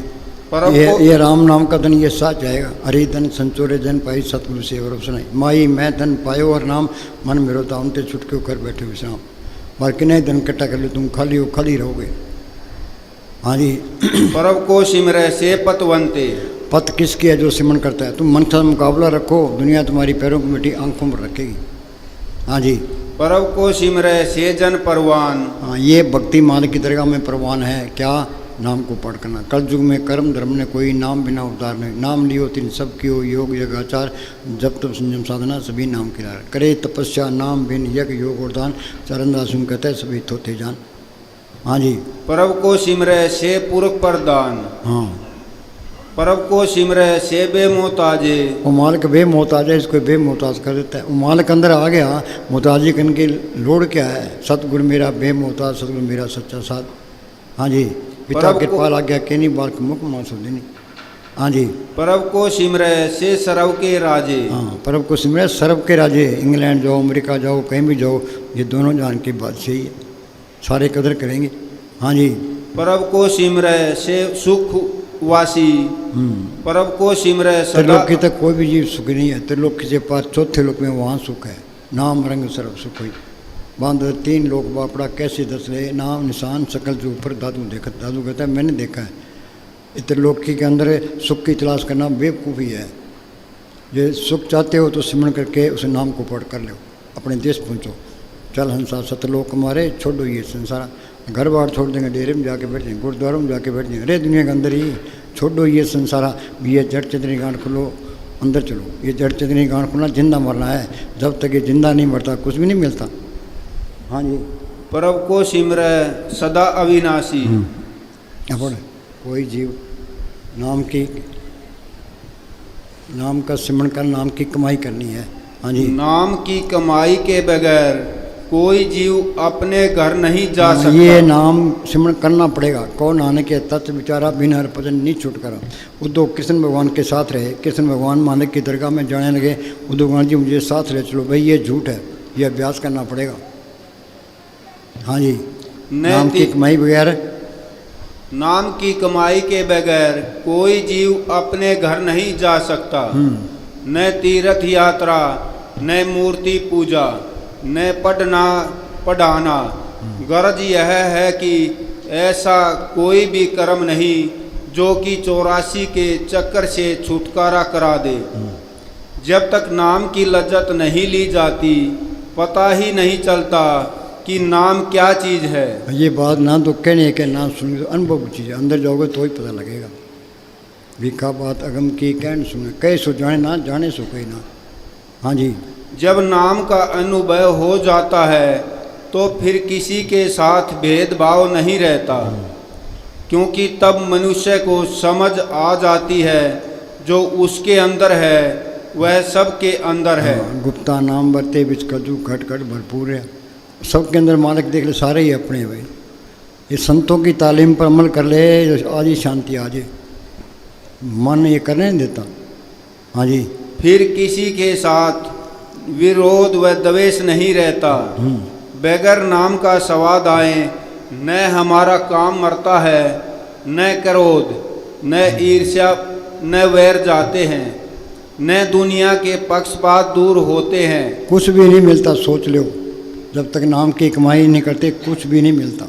प्रभु ये को ये राम नाम का धन ये साथ जाएगा। हरि धन संचोरे जन पाई सतगुरु से और सुनाई। माई मैं धन पायो और नाम मन मेरो ताउनते छुटके कर बैठे विश्राम। बार किन्हीं धन इकट्ठा कर लो, तुम खाली हो खाली रहोगे। हाँ जी, प्रभु को सिमरै से पतवंते। पत किसकी है? जो सिमरण करता है। तुम मन से मुकाबला रखो, दुनिया तुम्हारी पैरों की मिट्टी आंखों पर रखेगी। हाँ जी, प्रभु को सिमरै से जन परवान। हाँ, ये भक्ति माल की दरगाह में प्रवान है। क्या? नाम को पढ़ करना। कल युग में कर्म धर्म ने कोई नाम बिना उद्धार नहीं। नाम लियो तीन सब कियो योग यज्ञाचार जब तब संयम साधना सभी नाम की लार। करे तपस्या नाम बिन यज्ञ योग और दान चरणदासुम कहते सभी थोते जान। हाँ जी, प्रभु को सिमरै से पुरख प्रदान। हाँ, प्रभु को सिमरै से बेमोताजे। वो मालिक बेमोहताज है, इसको बेमोहताज कर देता है। वो मालिक अंदर आ गया, मोहताजी करने की लोड़ क्या है? सतगुरु मेरा बेमोहताज, सतगुरु मेरा सच्चा साथ। हाँ जी, पिता कृपा लाग गया केनी बाल मुख मासो देनी। हाँ जी, प्रभु को सिमरै से सरव के राजे। हाँ, प्रभु को सिमरे सर्व के राजे। इंग्लैंड जाओ, अमेरिका जाओ, कहीं भी जाओ, ये दोनों जान की बात सही है, सारे कदर करेंगे। हाँ जी, प्रभु को सिमरै से सुख वासी। प्रभु को सिमरै सदा। त्रिलोकी तक कोई भी जीव सुखी नहीं है। त्रिलोकी से पार चौथे लोक में वहाँ सुख है। नाम रंग सर्व सुख हुई। बांध तीन लोक बापड़ा कैसे दस ले। नाम निशान सकल जो ऊपर दादू देखा। दादू कहता है मैंने देखा है। इस त्रिलोकी के अंदर सुख की तलाश करना बेवकूफ़ी है। ये सुख चाहते हो तो सिमरण करके उस नाम को पढ़ कर लो, अपने देश पहुँचो। चल हंसा सतलोक हमारे, छोड़ो ये संसार। घर बार छोड़ देंगे, डेरे में जाके बैठ जाएंगे, गुरुद्वारों में जाके बैठ जाएंगे। अरे दुनिया के अंदर ही छोड़ो ये संसारा। ये जड़ चंद्री गांठ खुलो, अंदर चलो। ये जड़ चंद्री गांठ खुलना, जिंदा मरना है। जब तक ये जिंदा नहीं मरता कुछ भी नहीं मिलता। हाँ जी, प्रभु को सिमरै सदा अविनाशी। अपन कोई जीव नाम का सिमरण कर, नाम की कमाई करनी है। हाँ जी, नाम की कमाई के बगैर कोई जीव अपने घर नहीं जा सकता। ये नाम सिमरण करना पड़ेगा। कौन नानक के तत्व विचारा बिना भजन नहीं छुटकारा। उद्धव कृष्ण भगवान के साथ रहे। कृष्ण भगवान मालिक की दरगाह में जाने लगे। उद्धव भगवान जी मुझे साथ रहे चलो। भाई ये झूठ है, ये अभ्यास करना पड़ेगा। हाँ जी, नाम की कमाई बगैर, नाम की कमाई के बगैर कोई जीव अपने घर नहीं जा सकता। न तीर्थ यात्रा, न मूर्ति पूजा, न पढ़ना पढ़ाना। गरज यह है कि ऐसा कोई भी कर्म नहीं जो कि 84 के चक्कर से छुटकारा करा दे। जब तक नाम की लज्जत नहीं ली जाती, पता ही नहीं चलता कि नाम क्या चीज़ है। ये बात ना तो कहने के ना सुनने, तो अनुभव की चीज़ है। अंदर जाओगे तो ही पता लगेगा। भिखा बात अगम की कहन सुने, कहे सो जाने ना जाने सो कहीं ना। हाँ जी, जब नाम का अनुभव हो जाता है तो फिर किसी के साथ भेदभाव नहीं रहता, क्योंकि तब मनुष्य को समझ आ जाती है जो उसके अंदर है वह सबके अंदर है। गुप्ता नाम बरते बिच कजू घट घट भरपूर है। सबके अंदर मालिक देख ले, सारे ही अपने भाई। ये संतों की तालीम पर अमल कर ले, आज ही शांति आ जाए। मन ये करने नहीं देता। हाँ जी, फिर किसी के साथ विरोध व द्वेष नहीं रहता। बगैर नाम का स्वाद आए न हमारा काम मरता है, न क्रोध, न ईर्ष्या, न वैर जाते हैं, न दुनिया के पक्षपात दूर होते हैं। कुछ भी नहीं मिलता, सोच लो। जब तक नाम की कमाई नहीं करते कुछ भी नहीं मिलता।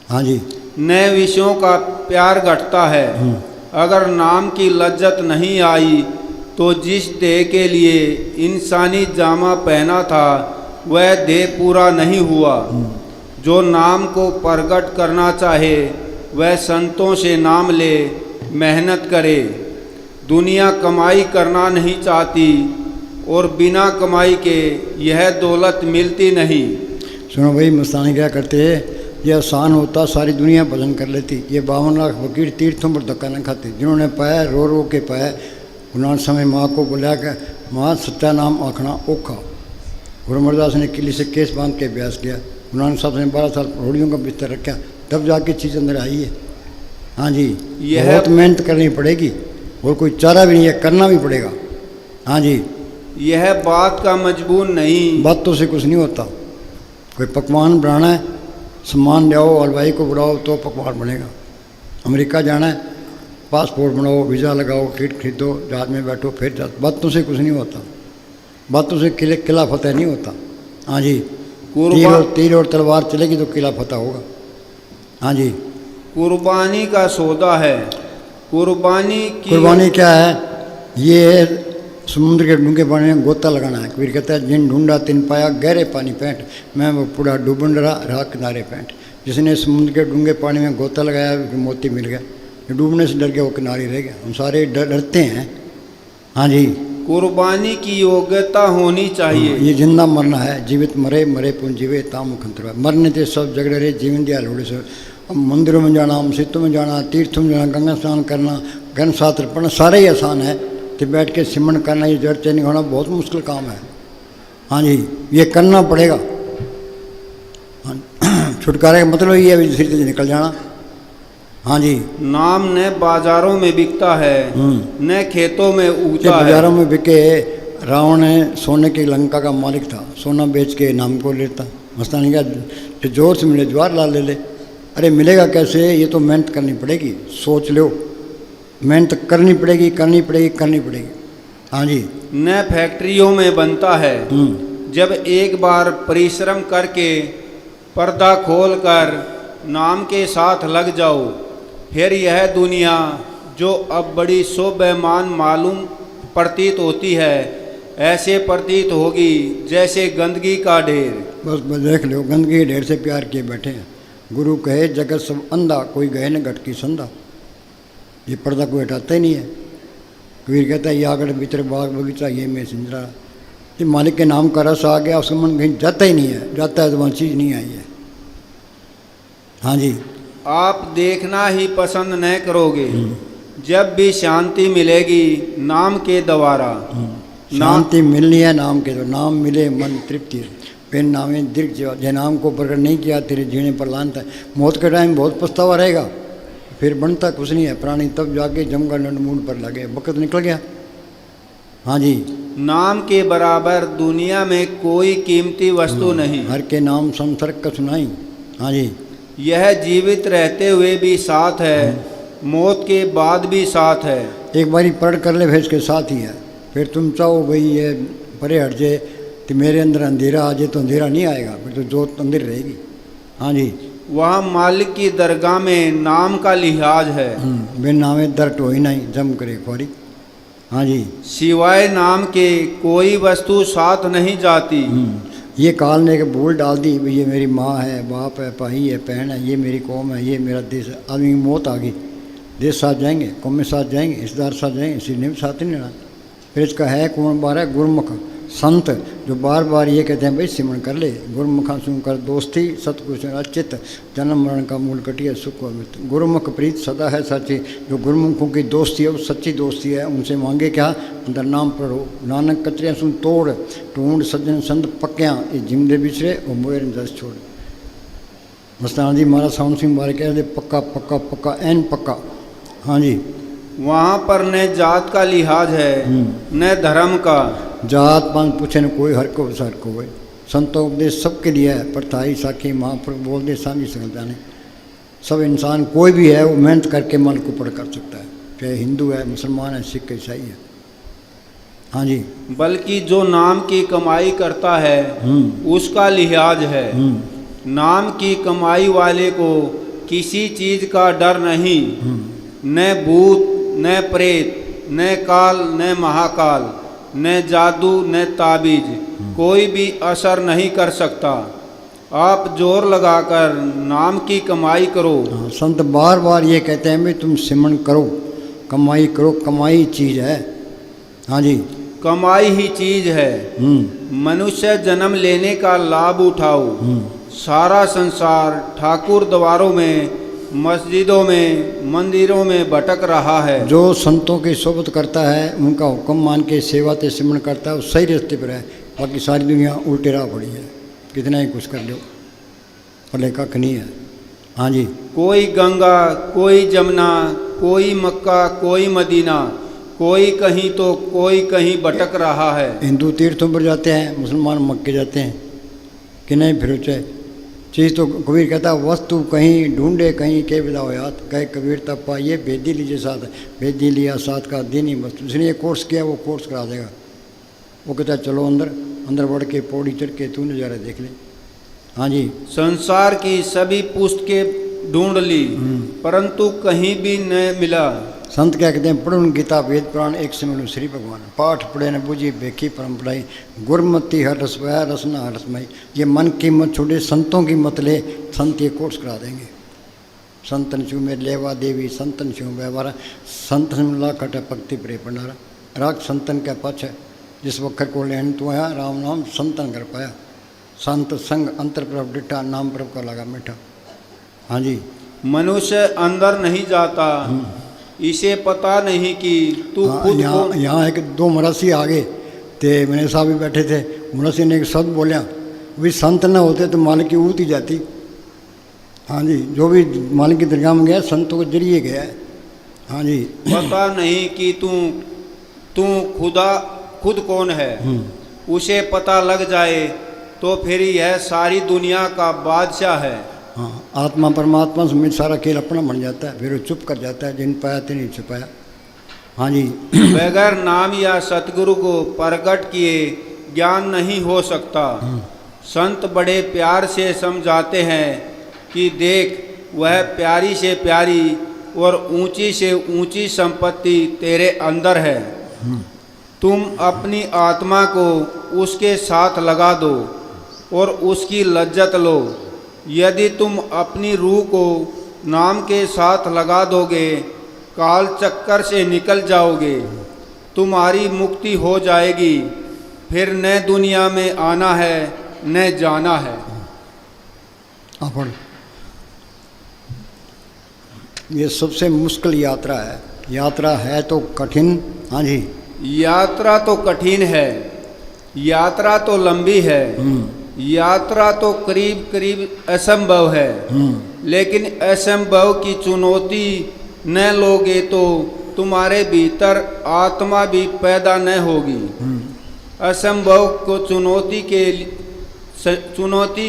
हाँ जी, न विषयों का प्यार घटता है। अगर नाम की लज्जत नहीं आई तो जिस देह के लिए इंसानी जामा पहना था वह देह पूरा नहीं हुआ। जो नाम को प्रकट करना चाहे वह संतों से नाम ले, मेहनत करे। दुनिया कमाई करना नहीं चाहती और बिना कमाई के यह दौलत मिलती नहीं। सुनो भाई, मस्तानी क्या करते हैं? ये आसान होता सारी दुनिया भजन कर लेती। ये 52 लाख फकीर तीर्थों पर धक्का न खाते। जिन्होंने पाया रो रो के पाया। गुरु समय माँ को बुला कर, माँ सच्चा नाम आखना औखा। गुरु अमरदास ने किले से केस बांध के अभ्यास किया। गुरु नानक साहब ने 12 साल रोड़ियों का बिस्तर रखा, तब जाके चीज़ अंदर आई है। हाँ जी, बहुत मेहनत करनी पड़ेगी और कोई चारा भी नहीं है, करना भी पड़ेगा। हाँ जी, यह बात का मजबूर नहीं। बातों से कुछ नहीं होता। कोई पकवान बनाना है, सामान ले आओ, हलवाई को बुलाओ तो पकवान बनेगा। अमेरिका जाना है, पासपोर्ट बनाओ, वीज़ा लगाओ, किट खरीदो, जहाज में बैठो, फिर जा। बातों से कुछ नहीं होता। बातों से किला फतेह नहीं होता। हाँ जी, तीर और तलवार चलेगी तो किला फतेह होगा। हाँ जी, कुर्बानी का सौदा है। कुर्बानी क्या है? ये समुद्र के डूंगे पानी में गोता लगाना है। कबीर कहता है, जिन ढूंढा तिन पाया, गहरे पानी पैंट, मैं वो पूरा डूबन रहा किनारे पैंट। जिसने समुद्र के डूंगे पानी में गोता लगाया, मोती मिल गया। जो डूबने से डर गया वो किनारे रह गया। हम सारे डरते हैं। हाँ जी, कुर्बानी की योग्यता होनी चाहिए। ये जिंदा मरना है। जीवित मरे, मरे पुन जीवे, ताम खंतर। मरने थे सब झगड़े रहे, जीवन दिया लोड़े से। मंदिरों में जाना, मस्जिदों में जाना, तीर्थों में जाना, गंगा स्नान करना, गण सात्र पढ़ना, सारे ही आसान है। तो बैठ के सिमरन करना, ये जड़ चैनी होना बहुत मुश्किल काम है। हाँ जी, ये करना पड़ेगा। हाँ, छुटकारे का मतलब ये है धीरे धीरे निकल जाना। हाँ जी, नाम न बाजारों में बिकता है, न खेतों में उगता है। बाजारों में बिके। रावण है सोने की लंका का मालिक था, सोना बेच के नाम को लेता। मस्तानी का जो जोर से मिले जवाहरलाल ले ले। अरे मिलेगा कैसे? ये तो मेहनत करनी पड़ेगी। सोच लो, मेहनत करनी पड़ेगी, करनी पड़ेगी, करनी पड़ेगी। हाँ जी, न फैक्ट्रियों में बनता है। जब एक बार परिश्रम करके पर्दा खोलकर नाम के साथ लग जाओ, फिर यह दुनिया जो अब बड़ी शोभायमान मालूम प्रतीत होती है, ऐसे प्रतीत होगी जैसे गंदगी का ढेर। बस देख लो, गंदगी के ढेर से प्यार किए बैठे हैं। गुरु कहे जगत सब अंधा, कोई गए न गट की संधा। ये पर्दा कोई हटाता ही नहीं है। कबीर कहता है, ये आगड़ भीतर बाग बगीचा, ये मैं सिंजरा। ये मालिक के नाम का रस आ गया, उसका मन कहीं जाता ही नहीं है। जाता है तो वहाँ चीज़ नहीं आई है। हाँ जी, आप देखना ही पसंद न करोगे जब भी शांति मिलेगी नाम के द्वारा। शांति मिलनी है नाम के, तो नाम मिले मन तृप्ति। फिर नामे दीर्घ जय नाम को प्रकट नहीं किया, तेरे जीने पर लानता है। मौत के टाइम बहुत पछतावा रहेगा, फिर बनता कुछ नहीं है। प्राणी तब जाके जमकर नंडमूड पर लगे, वक़्त निकल गया। हाँ जी, नाम के बराबर दुनिया में कोई कीमती वस्तु नहीं। हर के नाम संसर्ग का सुनाई। हाँ जी, यह जीवित रहते हुए भी साथ है, मौत के बाद भी साथ है। एक बारी पढ़ कर ले, फिर इसके साथ ही है। फिर तुम चाहो भाई ये परे हट जाए तो मेरे अंदर अंधेरा आ जाए, तो अंधेरा नहीं आएगा, फिर तो जोत अंदर रहेगी। हाँ जी, वह मालिक की दरगाह में नाम का लिहाज है। बिन नामे दर्ट हो ही नहीं, जम करे खोरी। हाँ जी, सिवाय नाम के कोई वस्तु साथ नहीं जाती। ये काल ने एक भूल डाल दी, भाई ये मेरी माँ है, बाप है, भाई है, बहन है, ये मेरी कौम है, ये मेरा देश है। आदमी की मौत आ गई, देश साथ जाएंगे, कौम में साथ जाएंगे, रिश्तेदार साथ जाएंगे, इसी ने भी साथ नहीं लेना। फिर इसका है कौन बार है? गुरमुख संत, जो बार बार ये कहते हैं भाई सिमरन कर ले। गुरमुखा सुनकर दोस्ती, सतपुरुष अचित, जन्म मरण का मूल कटिया सुख व मृत्यु। गुरमुख प्रीत सदा है सच्ची। जो गुरमुखों की दोस्ती है वो सच्ची दोस्ती है। उनसे मांगे क्या? अंदर नाम पढ़ो। नानक कचरियाँ सुन तोड़, ढूंढ सज्जन संत पक्या, ये जिमदे बिछड़े और मोयर दस छोड़। मस्ताना जी महाराज साउंड सिंह बारे कहते पक्का पक्का पक्का एन पक्का। हाँ जी, वहाँ पर न जात का लिहाज है न धर्म का। जात पात पूछे न कोई, हर को सर को भाई। संतों उपदेश सबके लिए है, परथाई साखी महापुरुष बोल दे साझी सकल जाने। सब इंसान कोई भी है वो मेहनत करके मन को पढ़ कर सकता है, चाहे हिंदू है, मुसलमान है, सिख ईसाई है। हाँ जी, बल्कि जो नाम की कमाई करता है उसका लिहाज है। नाम की कमाई वाले को किसी चीज का डर नहीं, न भूत न प्रेत न काल न महाकाल न जादू न ताबीज, कोई भी असर नहीं कर सकता। आप जोर लगाकर नाम की कमाई करो। संत बार बार ये कहते हैं भाई तुम सिमरन करो, कमाई करो। कमाई चीज़ है। हाँ जी, कमाई ही चीज है। मनुष्य जन्म लेने का लाभ उठाओ। सारा संसार ठाकुर द्वारों में, मस्जिदों में, मंदिरों में भटक रहा है। जो संतों की सोबत करता है, उनका हुक्म मान के सेवा से सिमरन करता है, वो सही रास्ते पर है। बाकी सारी दुनिया उल्टे राह पड़ी है, कितना ही कुछ कर लो, भले कख नहीं है। हाँ जी, कोई गंगा, कोई जमुना, कोई मक्का, कोई मदीना, कोई कहीं तो कोई कहीं भटक रहा है। हिंदू तीर्थों पर जाते हैं, मुसलमान मक्के जाते हैं कि नहीं, फिर चाहे चीज़ तो कबीर कहता है वस्तु कहीं ढूंढे कहीं के बिदा हो याद, कहे कबीर तब पाइए भेदी लीजिए साथ, भेदी लिया साथ का दिन ही वस्तु। जिसने ये कोर्स किया वो कोर्स करा देगा। वो कहता है चलो अंदर, अंदर बढ़ के पौड़ी चढ़ के तू नज़ारे देख ले। हाँ जी। संसार की सभी पुस्तकें ढूंढ ली परंतु कहीं भी न मिला। संत क्या कहते हैं, पढ़ुन गीता वेद पुराण एक से मिलूँ श्री भगवान, पाठ पढ़े न बूझी बेखी परम पढ़ाई, गुरमति हर रस वह रसना हर रसमाई। ये मन की मत छोड़े, संतों की मत ले, संत ये कोर्स करा देंगे। संतन छू में लेवा देवी, संतन छू व्यवहार, संत से मिला खटा भक्ति प्रे भंडारा। राग संतन का पक्ष है, जिस वक्र को लेन तो आया, राम नाम संतन कर पाया। संत संग अंतर प्रभ डिठा, नाम प्रभ का लगा मीठा। हाँ जी। मनुष्य अंदर नहीं जाता, इसे पता नहीं कि तू खुद कौन। यहाँ एक दो मरासी आ गए थे, मेरे साहब भी बैठे थे। मरासी ने एक शब्द बोलिया, भी संत न होते तो मालिक की ऊत ही जाती। हाँ जी, जो भी मालिक की दरगाह में गया संतों के जरिए गया है। हाँ जी। पता नहीं कि तू खुद कौन है, उसे पता लग जाए तो फिर यह सारी दुनिया का बादशाह है। हाँ, आत्मा परमात्मा समेत सारा खेल अपना बन जाता है, फिर वो चुप कर जाता है, जिन पाया तेन छुपाया। हाँ जी। बगैर नाम या सतगुरु को प्रकट किए ज्ञान नहीं हो सकता। संत बड़े प्यार से समझाते हैं कि देख वह प्यारी से प्यारी और ऊंची से ऊंची संपत्ति तेरे अंदर है। तुम अपनी आत्मा को उसके साथ लगा दो और उसकी लज्जत लो। यदि तुम अपनी रूह को नाम के साथ लगा दोगे, काल चक्कर से निकल जाओगे, तुम्हारी मुक्ति हो जाएगी। फिर न दुनिया में आना है न जाना है। ये सबसे मुश्किल यात्रा है। यात्रा है तो कठिन। हाँ जी। यात्रा तो कठिन है, यात्रा तो लंबी है, यात्रा तो करीब करीब असंभव है। लेकिन असंभव की चुनौती न लोगे तो तुम्हारे भीतर आत्मा भी पैदा न होगी। असंभव को चुनौती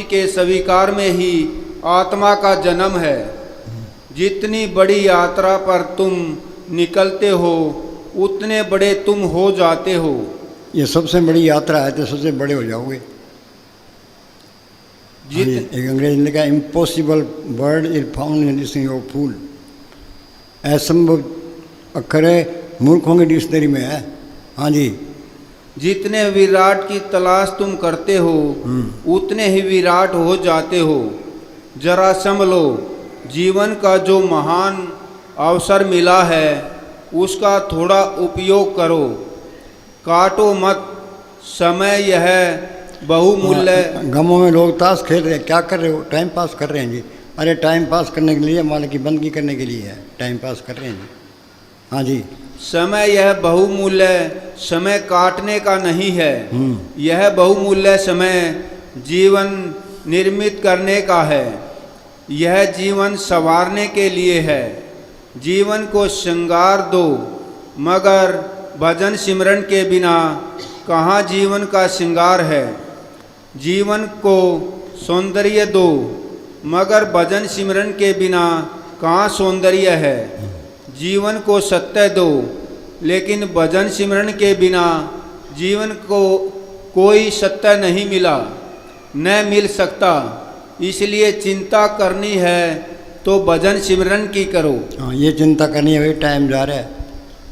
के स्वीकार में ही आत्मा का जन्म है। जितनी बड़ी यात्रा पर तुम निकलते हो उतने बड़े तुम हो जाते हो। ये सबसे बड़ी यात्रा है तो सबसे बड़े हो जाओगे। एक अंग्रेज ने कहा, impossible word is found in this your fool. असंभव अक्षर है मूर्खों की डिक्शनरी में है। हाँ जी। जितने विराट की तलाश तुम करते हो उतने ही विराट हो जाते हो। जरा संभलो, जीवन का जो महान अवसर मिला है उसका थोड़ा उपयोग करो। काटो मत, समय यह बहुमूल्य। गाँवों में लोग ताश खेल रहे हैं, क्या कर रहे हो? टाइम पास कर रहे हैं जी। अरे टाइम पास करने के लिए, मालिक की बंदगी करने के लिए है, टाइम पास कर रहे हैं जी। हाँ जी। समय यह बहुमूल्य समय काटने का नहीं है, यह बहुमूल्य समय जीवन निर्मित करने का है। यह जीवन संवारने के लिए है। जीवन को श्रृंगार दो, मगर भजन सिमरन के बिना कहाँ जीवन का श्रृंगार है। जीवन को सौंदर्य दो, मगर भजन सिमरन के बिना कहाँ सौंदर्य है। जीवन को सत्य दो, लेकिन भजन सिमरन के बिना जीवन को कोई सत्य नहीं मिला, न मिल सकता। इसलिए चिंता करनी है तो भजन सिमरन की करो। हाँ, ये चिंता करनी है भाई, टाइम जा रहा है।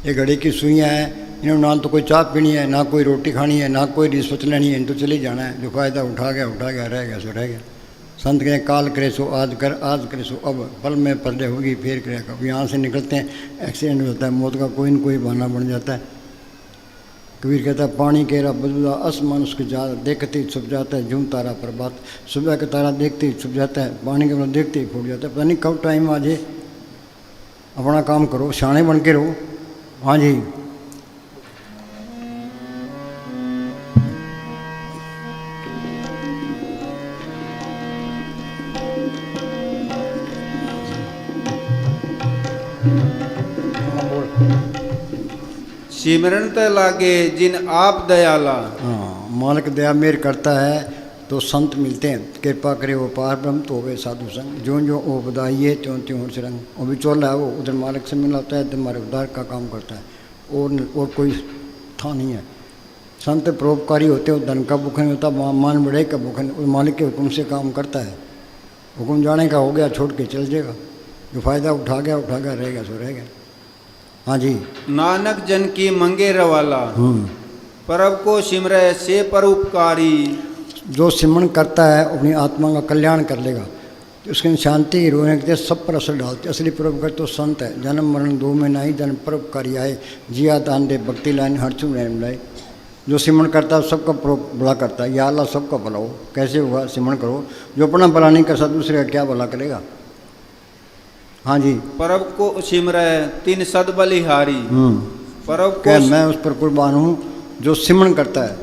ये घड़ी की सुइयाँ हैं, इन्होंने ना तो कोई चाय पीनी है, ना कोई रोटी खानी है, ना कोई रिश्वत लेनी है, इन तो चले जाना है। जो फायदा उठा गया, रह गया सो रह गया। संत कहें काल करे सो आज कर, आज करे सो अब, पल में पलटे होगी फिर करेगा। अब यहाँ से निकलते हैं, एक्सीडेंट होता है, मौत का कोई न कोई बहाना बन जाता है। कबीर कहता है पानी केरा बदबूदा आसमान उसके जा, देखते ही छुप जाता है जूं तारा प्रभात। सुबह का तारा देखते ही छुप जाता है, पानी के बाद देखते ही फूट जाता है। पता नहीं कब टाइम आ जाए। अपना काम करो, शाणे बन के रहो। हाँ जी। सिमरन ते लागे जिन आप दयाला। हाँ, मालिक दया मेर करता है तो संत मिलते हैं, कृपा करे वो पार ब्रह्म तो वे साधु संग, जो जो वो बधाइए त्यों त्यों हर्ष रंग। वो भी चोला है, वो उधर मालिक से मिलाता है तो हमारे उद्धार का काम करता है, और कोई था नहीं है। संत परोपकारी होते हो, धन का भूखन नहीं होता, मान बढ़े का भूखन, और मालिक के हुक्म से काम करता है। हुक्म जाने का हो गया, छोड़ के चल जाएगा, जो फायदा उठा गया रहेगा सो रहेगा। हाँ जी। नानक जन की मंगे रवाला, परब को सिमरे से परोपकारी। जो सिमरन करता है अपनी आत्मा का कल्याण कर लेगा, उसके शांति रोने के सब पर असर डालते। असली परोपकार तो संत है, जन्म मरण दो में नहीं, जन्म परोपकारी आए, जिया दान दे भक्ति लाइन हर चुन लाए। जो सिमरन करता है सबका भला करता है, या अल्लाह सबका भला हो। कैसे होगा? सिमरन करो। जो अपना भला नहीं कर सकता दूसरे का क्या भला करेगा? हाँ जी। परब को सिमरे तीन सद बलिहारी। परब क्या को मैं उस पर कुर्बान हूँ जो सिमरन करता है।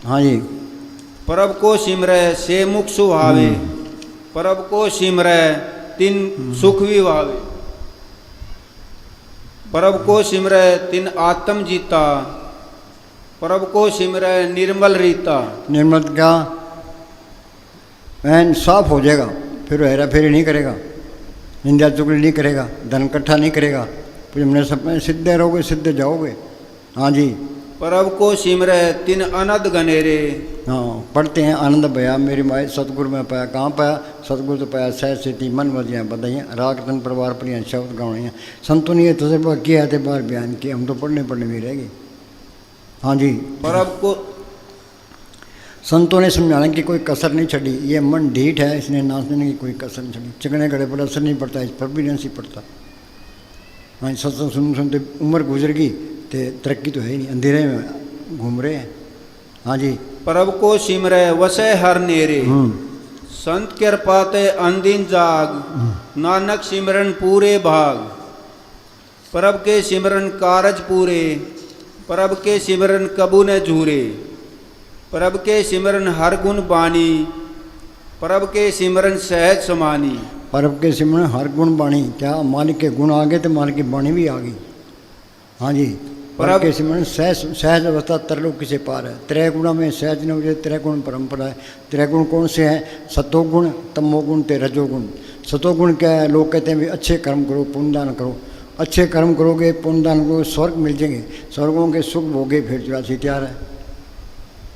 हाँ जी। परब को सिमरे से मुख सुहावे, परब को सिमरे तीन सुख विभावे। परब को सिमरे तीन आत्म जीता, परब को सिमरे निर्मल रीता। निर्मल क्या? ऐन साफ हो जाएगा, फिर हेरा फेरी नहीं करेगा, निंदा चुगली नहीं करेगा, धन इकट्ठा नहीं करेगा, फिर हमने सब में सिद्धे रहोगे, सिद्धे जाओगे। हाँ जी। परब को सिमरे तीन अनद गनेरे। हाँ, पढ़ते हैं आनंद भया मेरी माए सतगुरु में पाया। कहाँ पाया? सतगुरु तो पाया सहज सेती मन वजियाँ बधाइयाँ, राग तन परिवार परियाँ शब्द गावणियाँ। संतों ने ये तजर्बा किया है, बार बयान किया, हम तो पढ़ने में रहेगी। हाँ जी। परब को संतों ने समझाने की कोई कसर नहीं छड़ी, ये मन ढीठ है इसने नाचने की कोई कसर नहीं छड़ी। चिकने गड़े पर असर नहीं पड़ता, इस पर भी नहीं पड़ता। हाँ, सत्संग सुनते उम्र गुजर गई तो तरक्की तो है ही नहीं, अंधेरे में घूम रहे हैं। हाँ जी। परब को सिमरे वसे हर नेरे, संत कृपा ते अंदिन जाग, नानक सिमरन पूरे भाग। परब के सिमरन कारज पूरे, परब के सिमरन कबू न झूरे। परब के सिमरन हर गुण बानी, परब के सिमरन सहज समानी। परब के सिमरन हर गुण बाणी, क्या मालिक के गुण आ गए तो मालिक की बाणी भी आ गई। हाँ जी। परब के सिमरन सहज अवस्था तरलोकी से पार है। त्रय गुणों में सहज न हो जाए, त्रय गुण परंपरा है। त्रय गुण कौन से हैं? सतोगुण, तमोगुण ते रजोगुण। सतोगुण क्या है? लोग कहते हैं भी अच्छे कर्म करो, पुण्यदान करो। अच्छे कर्म करोगे, पुण्यदान करोगे, स्वर्ग मिल जाएंगे, स्वर्गों के सुख भोगे, फिर 84 तैयार है।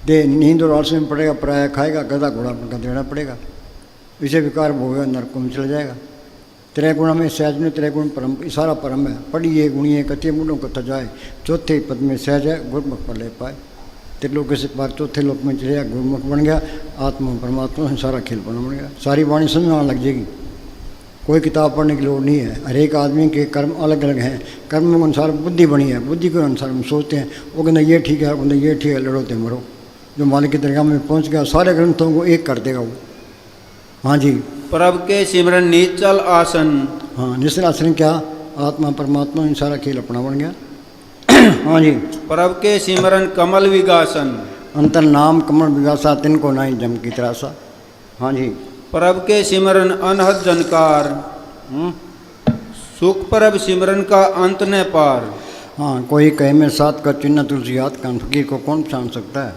दे नींद और आलस में पड़ेगा, पराया खाएगा, गधा घोड़ा का देना पड़ेगा, इसे विकार भोगेगा, नरकों में चल जाएगा। त्रय गुण में सहज में त्रय गुण परम, सारा परम है। पढ़िए गुणिए कथिए मुंडों कथा जाए, चौथे पद में सहज है, गुरुमुख पर ले पाए। त्रिलोक से पार चौथे लोक में चले गया, गुरुमुख बन गया, आत्मा परमात्मा से सारा खेल बन गया। सारी वाणी समझ में आने लग जाएगी, कोई किताब पढ़ने की लोड़ नहीं है। हर एक आदमी के कर्म अलग अलग हैं, कर्म के अनुसार बुद्धि बनी है, बुद्धि के अनुसार हम सोचते हैं। वो कहना ये ठीक है, वो कहना ये ठीक है, लड़ो तो मरो। जो मालिक की दरगाह में पहुँच गया सारे ग्रंथों को एक कर देगा वो। हाँ जी। परब के सिमरन नीचल आसन। हाँ, निश्चल आसन क्या? आत्मा परमात्मा इन सारा खेल अपना बन गया। हाँ जी। परब के सिमरन कमल विगासन। अंतर नाम कमल विगासा, तिनको नाई जम की तरासा। हाँ जी। परब के सिमरन अनहद जनकार, सुख परब सिमरन का अंत न पार। हाँ, कोई कहे में सात का चिन्ह तुलसी याद का, फकीर को कौन पहचान सकता है?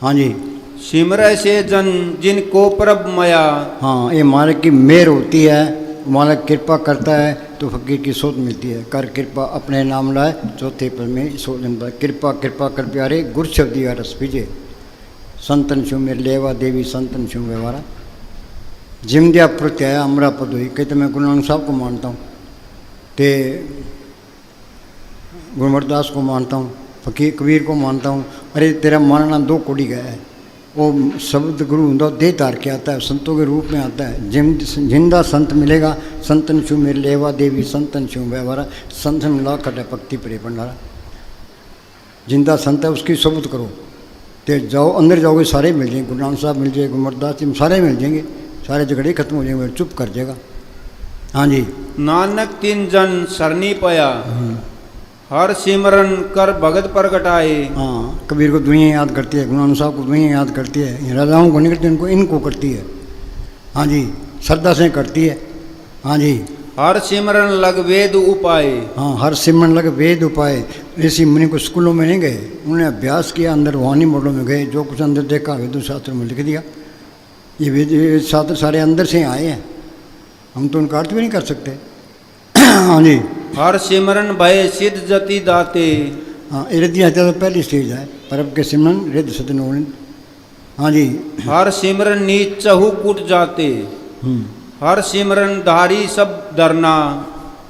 हाँ जी। सिमरय से जन जिनको परब मया। हाँ, ये मालिक की मेहर होती है, मालिक कृपा करता है तो फकीर की सोच मिलती है। कर कृपा अपने नाम लाए, चौथे पद में सोच जनता। कृपा कृपा कर प्यारे, गुर शब्दिया रस पीजे, संतन छू मेरे लेवा देवी संतन छू व्यवहारा। जिमदिया प्रत्याया अमरा पद हुई। कहते मैं गुरु नानक साहब को मानता हूँ, ते गुरुमरदास को मानता हूँ, फकीर कबीर को मानता हूँ। अरे तेरा मानना दो कोड़ी गया है। वो शब्द गुरु होता दे तार के आता है, संतों के रूप में आता है। जिंदा संत मिलेगा, संतन छू मेरे लेवा देवी संतन छू व्यवहारा। संतन मिला कटे पक्ति प्रे भंडारा। जिंदा संत है उसकी शब्द करो, तो जाओ अंदर जाओगे सारे मिल जाएंगे। गुरु नानक साहब मिल जाएंगे, गुरुमरदास जी सारे मिल जाएंगे, सारे झगड़े खत्म हो जाएंगे, चुप कर जाएगा। हाँ जी। नानक तीन जन सरनी पया, हर सिमरन कर भगत प्रगटाए। हाँ, कबीर को दुनिया याद करती है, गुरु नानक साहब को दुनिया याद करती है, राजाओं को नहीं करती, इनको करती है। हाँ जी, श्रद्धा से करती है। हाँ जी। हर सिमरन लग वेद उपाय। हाँ, हर सिमरन लग वेद उपाय। ऋषि मुनि को स्कूलों में नहीं गए, उन्होंने अभ्यास किया, अंदर वाणी मोडों में गए, जो कुछ अंदर देखा वेद शास्त्र में लिख दिया। ये वेद शास्त्र सारे अंदर से आए हैं, हम तो उनका अर्थ भी नहीं कर सकते। हाँ जी। हर सिमरन भय सिद्ध जति दाते। हाँ, रिद्धि हत्या तो पहली स्टेज है, परब के सिमरन रिद्ध सतन। हाँ जी। हर सिमरन नीच चहु कुट जाते। हर सिमरन धारी सब डरना।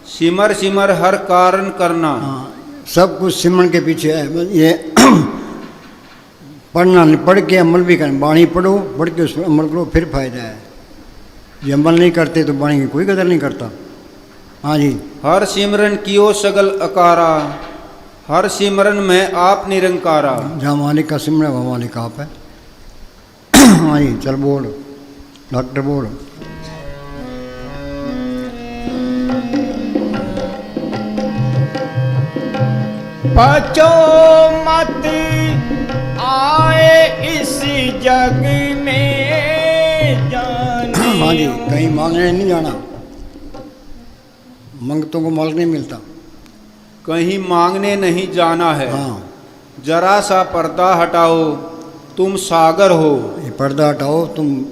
सिमर सिमर हर कारण करना। हाँ, सब कुछ सिमरन के पीछे है। ये पढ़ना, पढ़ के अमल भी करें। वाणी पढ़ो, पढ़ के उस पर अमल करो, फिर फायदा है। ये अमल नहीं करते तो वाणी की कोई कदर नहीं करता। हाँ जी। हर सिमरन कियो सगल अकारा। हर सिमरन में आप निरंकारा। जहाँ मालिक का सिमरन वहाँ मालिक आप है। हाँ जी, चल बोल डॉक्टर बोल। बचो मत आए इस जग में जाने। हाँ जी, कहीं मांगने नहीं जाना, मंगतों को माल नहीं मिलता। कहीं मांगने नहीं जाना है। हाँ, जरा सा पर्दा हटाओ, तुम सागर हो। ये पर्दा हटाओ, तुम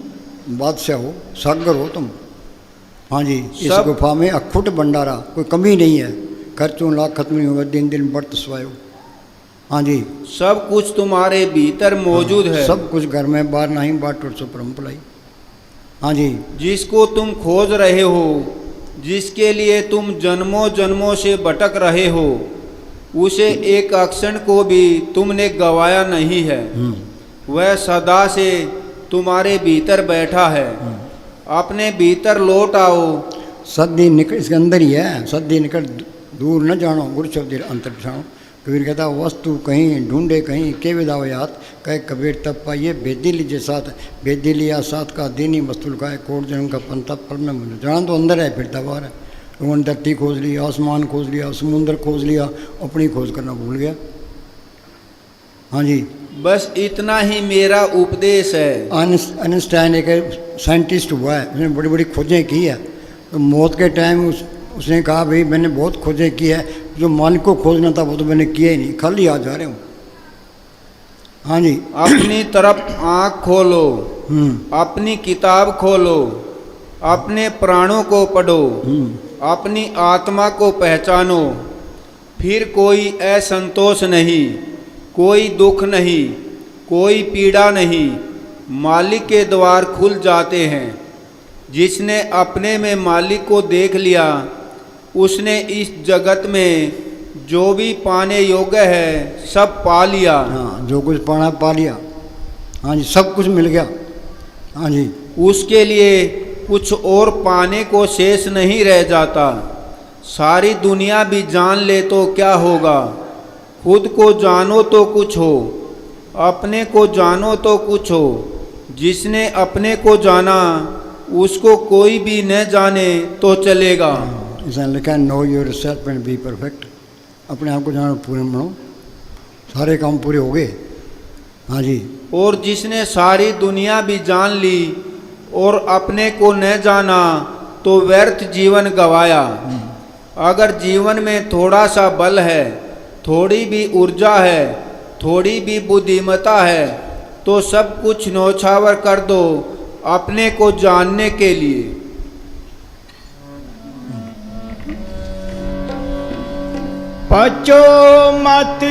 बादशाह हो, सागर हो तुम। हाँ जी। इस सब- गुफा में अखुट भंडारा, कोई कमी नहीं है। खर्चों लाख खत्म नहीं होगा, दिन दिन बढ़त स्वायो। हाँ जी। सब कुछ तुम्हारे भीतर मौजूद है। सब कुछ घर में, बाहर नहीं, बाट सो परम भलाई। हाँ जी। जिसको तुम खोज रहे हो, जिसके लिए तुम जन्मों जन्मों से भटक रहे हो, उसे एक क्षण को भी तुमने गवाया नहीं है। वह सदा से तुम्हारे भीतर बैठा है। अपने भीतर लौट आओ। सदी निकट इसके अंदर ही है। सदी निकट दूर न जानो, गुरु शब्द अंतर पछाणो। कबीर कहता वस्तु कहीं ढूंढे कहीं के विदाओ याद। कहे कबीर तब पाइए बेदी लीजिए साथ। बेदी लिया साथ का दीनी मस्तुल का है। कोट जन्म का पंथा फल में मुझे जाना तो अंदर है, फिरता बाहर है। उन्होंने धरती खोज ली, आसमान खोज लिया, समुद्र खोज लिया, अपनी खोज करना भूल गया। हाँ जी। बस इतना ही मेरा उपदेश है। आइंस्टाइन एक साइंटिस्ट हुआ है, उसने बड़ी बड़ी खोजें की है। तो मौत के टाइम उसने कहा भाई मैंने बहुत खोजें की है, जो मालिक को खोजना था वो तो मैंने किया ही नहीं, खाली आ जा रहे हूँ। हाँ जी। अपनी तरफ आँख खोलो, अपनी किताब खोलो, अपने प्राणों को पढ़ो, अपनी आत्मा को पहचानो। फिर कोई असंतोष नहीं, कोई दुख नहीं, कोई पीड़ा नहीं। मालिक के द्वार खुल जाते हैं। जिसने अपने में मालिक को देख लिया, उसने इस जगत में जो भी पाने योग्य है सब पा लिया। हाँ, जो कुछ पाना पा लिया। हाँ जी, सब कुछ मिल गया। हाँ जी। उसके लिए कुछ और पाने को शेष नहीं रह जाता। सारी दुनिया भी जान ले तो क्या होगा। खुद को जानो तो कुछ हो, अपने को जानो तो कुछ हो। जिसने अपने को जाना, उसको कोई भी न जाने तो चलेगा। इसने लिखा है know your self and be perfect. अपने आप को जानो, पूरे बनो, सारे काम पूरे हो गए। हाँ जी। और जिसने सारी दुनिया भी जान ली और अपने को न जाना, तो व्यर्थ जीवन गवाया। अगर जीवन में थोड़ा सा बल है, थोड़ी भी ऊर्जा है, थोड़ी भी बुद्धिमत्ता है, तो सब कुछ न्यौछावर कर दो अपने को जानने के लिए। बचो मत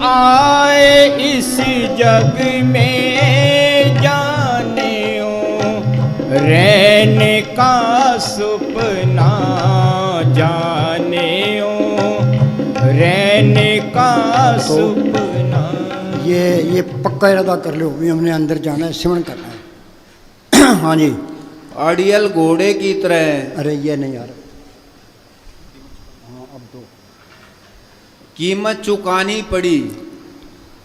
आए इस जग में जानियो। रहने का सुपना जानियो। रहने का सुपना। ये पक्का इरादा कर लो भी हमने अंदर जाना है, सिमरन करना है। हाँ जी। अड़ियल घोड़े की तरह अरे ये नहीं यार, हाँ अब तो कीमत चुकानी पड़ी।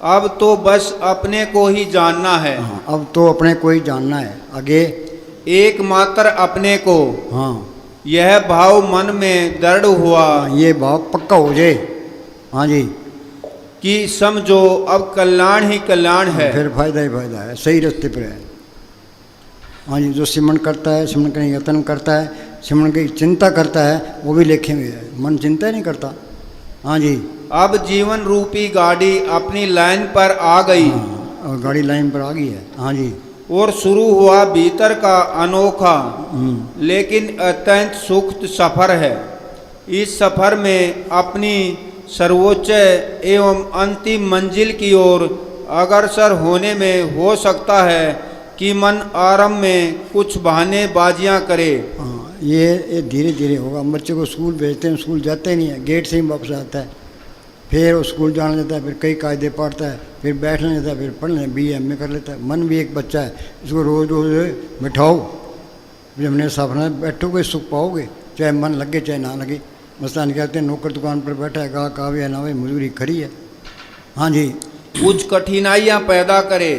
अब तो बस अपने को ही जानना है। हाँ, अब तो अपने को ही जानना है। आगे एकमात्र अपने को। हाँ, यह भाव मन में दृढ़ हुआ ये भाव पक्का हो जाए। हाँ जी। कि समझो अब कल्याण ही कल्याण है। फिर फायदा ही फायदा है, सही रास्ते पर है। हाँ जी। जो सिमरन करता है, सिमरन करने का यत्न करता है, सिमरन की चिंता करता है वो भी लेखे में है। मन चिंता ही नहीं करता। हाँ जी। अब जीवन रूपी गाड़ी अपनी लाइन पर आ गई और गाड़ी लाइन पर आ गई है। हाँ जी। और शुरू हुआ भीतर का अनोखा लेकिन अत्यंत सुखद सफर है। इस सफर में अपनी सर्वोच्च एवं अंतिम मंजिल की ओर अग्रसर होने में हो सकता है कि मन आरंभ में कुछ बहानेबाजियां करे। हाँ, ये धीरे धीरे होगा। बच्चे को स्कूल भेजते हैं, स्कूल जाते ही नहीं है, गेट से ही वापस आता है, फिर वो स्कूल जाना जाता है, फिर कई कायदे पढ़ता है, फिर बैठने जाता है, फिर पढ़ने BA MA कर लेता है। मन भी एक बच्चा है, इसको रोज़ रोज़ बिठाओ, जब हमने सपना बैठोगे सुख पाओगे, चाहे मन लगे चाहे ना लगे। मस्तान कहते हैं नौकर दुकान पर बैठा है, गाहक आवे ना आवे मजदूरी खड़ी है। हाँ जी। कुछ कठिनाइयां पैदा करे,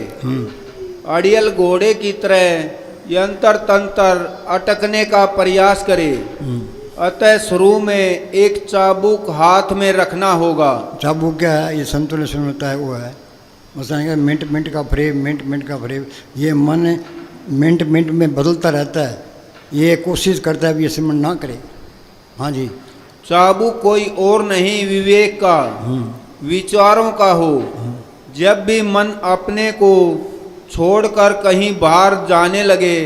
अड़ियल घोड़े की तरह यंत्र तंत्र अटकने का प्रयास करे। अतः शुरू में एक चाबुक हाथ में रखना होगा। चाबुक क्या है? ये संतुलन होता है, वो है मस्तान मिनट मिनट का फ्रेम, मिनट मिनट का फ्रेम। ये मन मिनट मिनट में बदलता रहता है, ये कोशिश करता है भी ये सिमरन ना करे। हाँ जी। चाबुक कोई और नहीं विवेक का, विचारों का हो। जब भी मन अपने को छोड़कर कहीं बाहर जाने लगे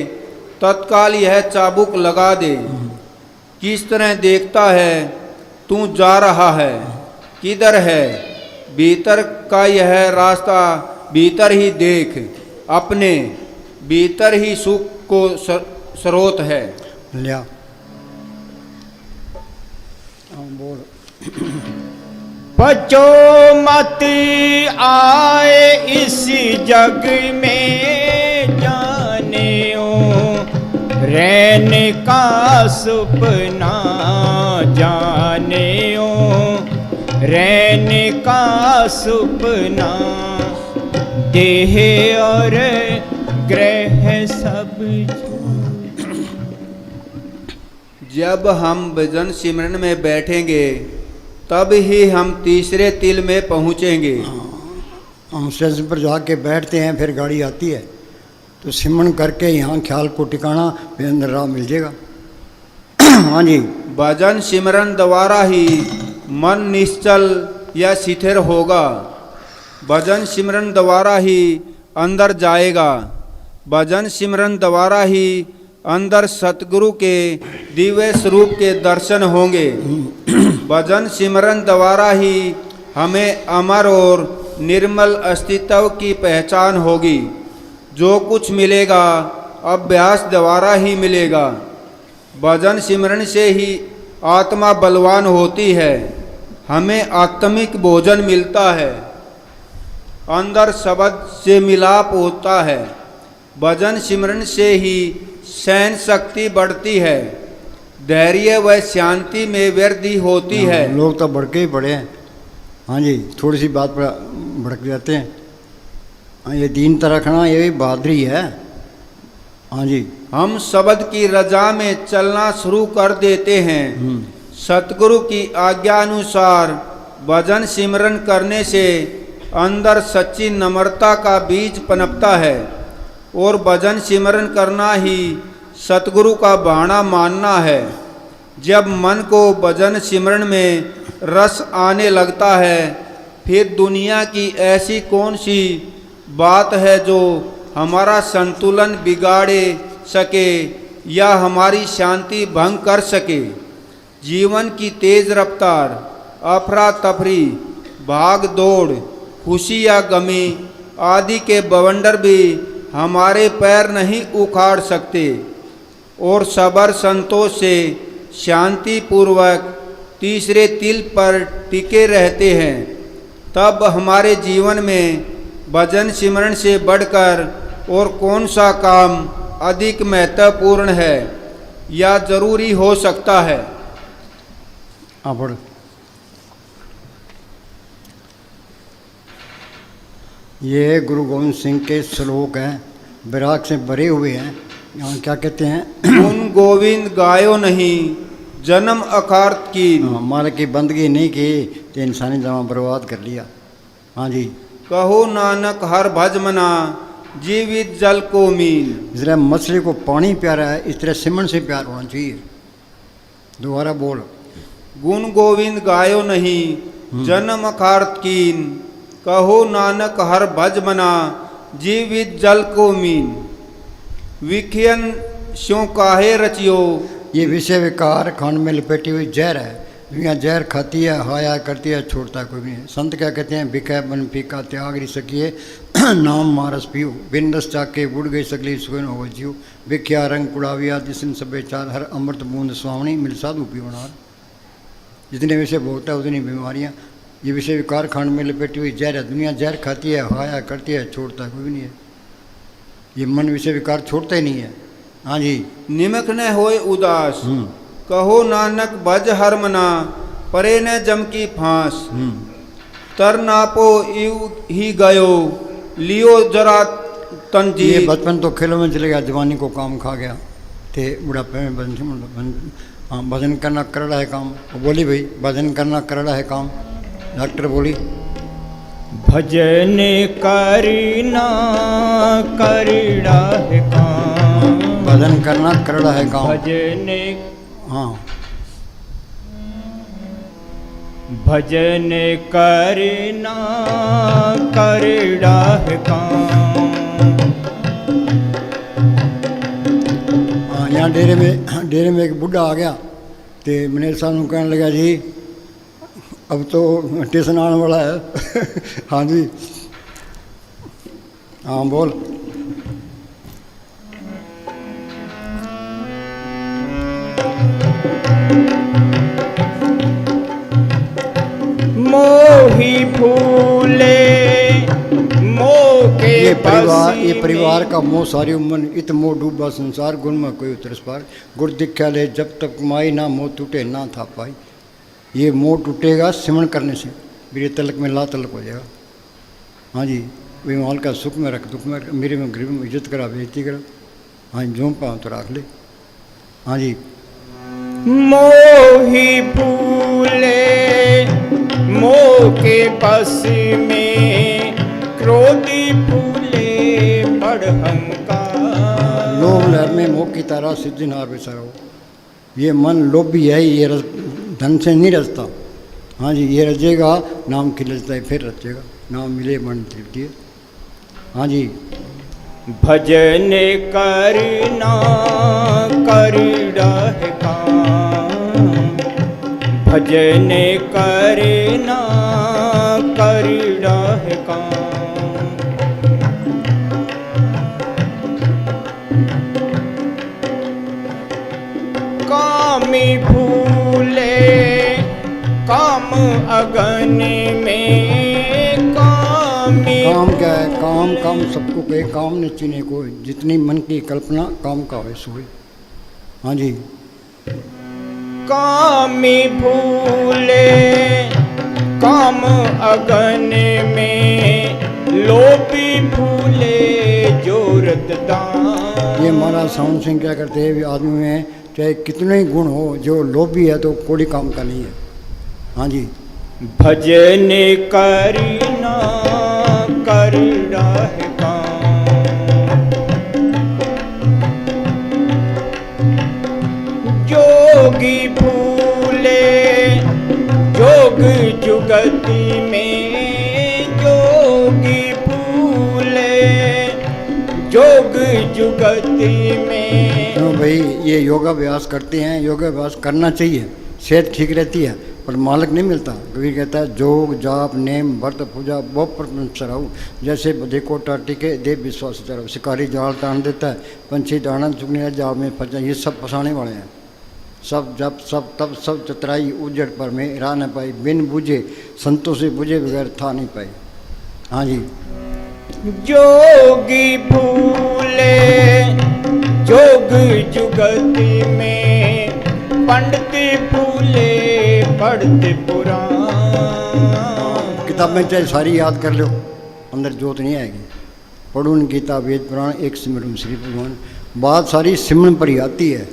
तत्काल यह चाबुक लगा दे। किस तरह देखता है तू जा रहा है, किधर है? भीतर का यह रास्ता भीतर ही देख, अपने भीतर ही सुख को स्रोत है। लिया बोल। बचो मत आए इस जग में, जानियो रहने का सपना, जानियो रहने का सपना। देह और ग्रह सब जब हम भजन सिमरन में बैठेंगे तब ही हम तीसरे तिल में पहुँचेंगे। हम स्टेशन पर जाके बैठते हैं, फिर गाड़ी आती है तो सिमरन करके यहाँ ख्याल को टिकाना, फिर अंदर राह मिल जाएगा। हाँ जी। भजन सिमरन द्वारा ही मन निश्चल या शिथिर होगा। भजन सिमरन द्वारा ही अंदर जाएगा। भजन सिमरन द्वारा ही अंदर सतगुरु के दिव्य स्वरूप के दर्शन होंगे। भजन सिमरन द्वारा ही हमें अमर और निर्मल अस्तित्व की पहचान होगी। जो कुछ मिलेगा अभ्यास द्वारा ही मिलेगा। भजन सिमरन से ही आत्मा बलवान होती है, हमें आत्मिक भोजन मिलता है, अंदर शब्द से मिलाप होता है। भजन सिमरन से ही सहन शक्ति बढ़ती है, धैर्य व शांति में वृद्धि होती है। लोग तो भड़के ही पड़े हैं। हाँ जी, थोड़ी सी बात पर भड़क जाते हैं। हाँ, ये दीनता रखना ये भी बहादुरी है। हाँ जी। हम शब्द की रजा में चलना शुरू कर देते हैं। सतगुरु की आज्ञा अनुसार भजन सिमरन करने से अंदर सच्ची नम्रता का बीज पनपता है और भजन सिमरन करना ही सतगुरु का बहाना मानना है। जब मन को भजन सिमरन में रस आने लगता है, फिर दुनिया की ऐसी कौन सी बात है जो हमारा संतुलन बिगाड़े सके या हमारी शांति भंग कर सके। जीवन की तेज रफ्तार, अफरा तफरी, भाग दौड़, खुशी या गमी आदि के बवंडर भी हमारे पैर नहीं उखाड़ सकते और सबर संतोष से शांति पूर्वक तीसरे तिल पर टिके रहते हैं। तब हमारे जीवन में भजन सिमरन से बढ़कर और कौन सा काम अधिक महत्वपूर्ण है या जरूरी हो सकता है। पढ़। ये गुरु गोविंद सिंह के श्लोक हैं, विराग से भरे हुए हैं। यहाँ क्या कहते हैं? उन गोविंद गायो नहीं जन्म अकार्थ की। हमारे की बंदगी नहीं की तो इंसानी जमा बर्बाद कर लिया। हाँ जी। कहो नानक हर भज मना जीवित जल को मीन। जिस तरह मछली को पानी प्यारा है, इस तरह सिमरन से प्यार होना चाहिए। दोबारा बोल। गुण गोविंद गायो नहीं, जन्म अखार्थ कीन, कहो नानक हर भज मना, जीवित जल को मीन, विखियन स्यों काहे रचियो। ये विषय विकार खांड में लपेटी हुई जहर है, दुनिया जहर खाती है, हाया करती है, छोड़ता कोई भी नहीं। संत क्या कहते हैं, बिकै बन पीका त्याग री सकिए, नाम मारस पियो, बिन रस चाके बुढ़ गई सगली सुगन हो जियो, बिख्या रंग कुड़ाविया जिसन सबे चार, हर अमृत बूंद स्वावणी मिल साधु पीवनार। जितने विषय भोगता है उतनी बीमारियाँ। ये विषय विकार खांड में लपेटी हुई जहर है, दुनिया जहर खाती है, हाया करती है, छोड़ता कोई भी नहीं है। ये मन विषय विकार छोड़ता ही नहीं है। हाँ जी। निमक न होए उदास, कहो नानक भज हर मना, परे न जम की फांस, तर नापो इव ही गयो, लियो जरा तंजी। ये बचपन तो खेलों में चले गया, जवानी को काम खा गया, थे बुढ़ापे में भजन करना करड़ा है काम। बोली भाई भजन करना करड़ा है काम। डॉक्टर बोली भजन करना करड़ा है काम, भजन करना करड़ा है काम। भजन हाँ भजन करना करड़ा है काम। हाँ यहाँ डेरे में एक बुढ़ा आ गया, तो मैंने सानू कहने लगा जी अब तो स्टेशन आने वाला है। हाँ जी। हाँ बोल। मोही फूले मोह के ये परिवार का मोह सारी उम्र, इत मोह डूबा संसार, गुण में कोई उतरस पार, गुर दिख्या ले जब तक कमाई, ना मोह टूटे ना था पाई। ये मोह टूटेगा सिमरण करने से, मेरे तलक में ला तलक हो जाएगा। हाँ जी। वे माल का सुख में रख, दुख में रख, मेरे में गरीब में इज्जत करा, बेइज्जती करा। हाँ जो पाओ तो रख ले। हाँ जी। मोही फूले मोह के बस में, क्रोधी फूले बड़हंकार। लोभ लहर में मोह की तारा सिद्धिनार बिसारो। ये मन लोभी है, ये धन से नहीं रचता। हाँ जी। ये रचेगा नाम खिलता है, फिर रचेगा, नाम मिले मन तृप्ति है। हाँ जी। भजन करना करड़ा है काम, भजन करना करड़ा है काम। कामी फूले काम अगन में, कामी काम क्या है? काम काम सबको कहे, काम न चीने को, जितनी मन की कल्पना काम का है सोए। हाँ जी। कामी फूले काम अगन में, लोभी फूले जोरत दान। ये महाराज साउंड सिंह क्या करते हैं, आदमी में चाहे कितने ही गुण हो, जो लोभी है तो कोई काम का नहीं है। हाँ जी। भजन करना करड़ा है काम, जोगी फूले जोग जुगति में, जोगी फूले जोग जुगति में। तो भाई ये योगाभ्यास करते हैं, योगाभ्यास करना चाहिए, सेहत ठीक रहती है, पर मालक नहीं मिलता। कबीर कहता है जोग जाप नेम व्रत पूजा बहुत परम। जैसे देखो टिके देव विश्वास चढ़ाओ, शिकारी जाल तान देता है, पंछी दाना चुगने जाल में फंसा, ये सब फंसाने वाले हैं। सब जब सब तब सब चतराई उजड़ पर में राह न पाई, बिन बुझे संतों से बुझे बगैर था नहीं पाई। हाँ जी। जोगी फूले जोग जुगति में, पंडित फूले पढ़ते पुराण। किताबें चाहे सारी याद कर लो, अंदर जोत नहीं आएगी। पढ़ून गीता वेद पुराण, एक सिमरन श्री भगवान। बात सारी सिमरन पर ही आती है।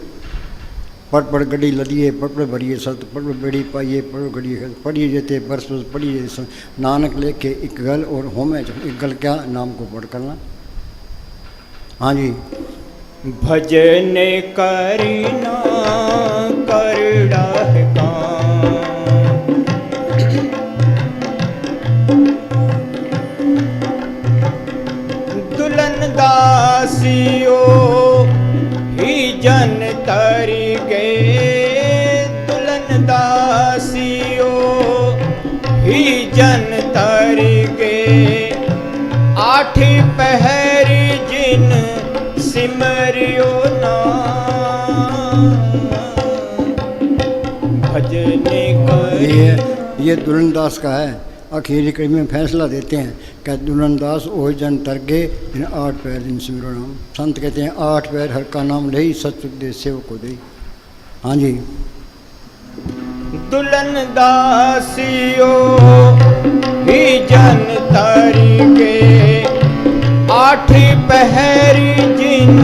पढ़ पढ़ गड्डी लदिए, पढ़ पढ़ भरिए सत, पढ़ पढ़ बेड़ी पाइए, पढ़ गड्डी पढ़िए जेते बरस पढ़िए नानक लेके एक गल और होमे एक गल क्या नाम को पढ़ करना। हाँ जी। भजन करना करड़ा जन तर गे, आठ पहर जिन सिमरियो नाम, भजन कर। ये दुल्हनदास का है। आखिरी कड़ी में फैसला देते हैं कि दुल्हनदास ओह जन तरगे इन 8 पैर जिन सिमरो नाम। संत कहते हैं 8 पैर हर का नाम ले सच उपदेश सेवक को दे। हाँ जी। दुल्हन दासियो ही जन तरगे, 8 पहर जिन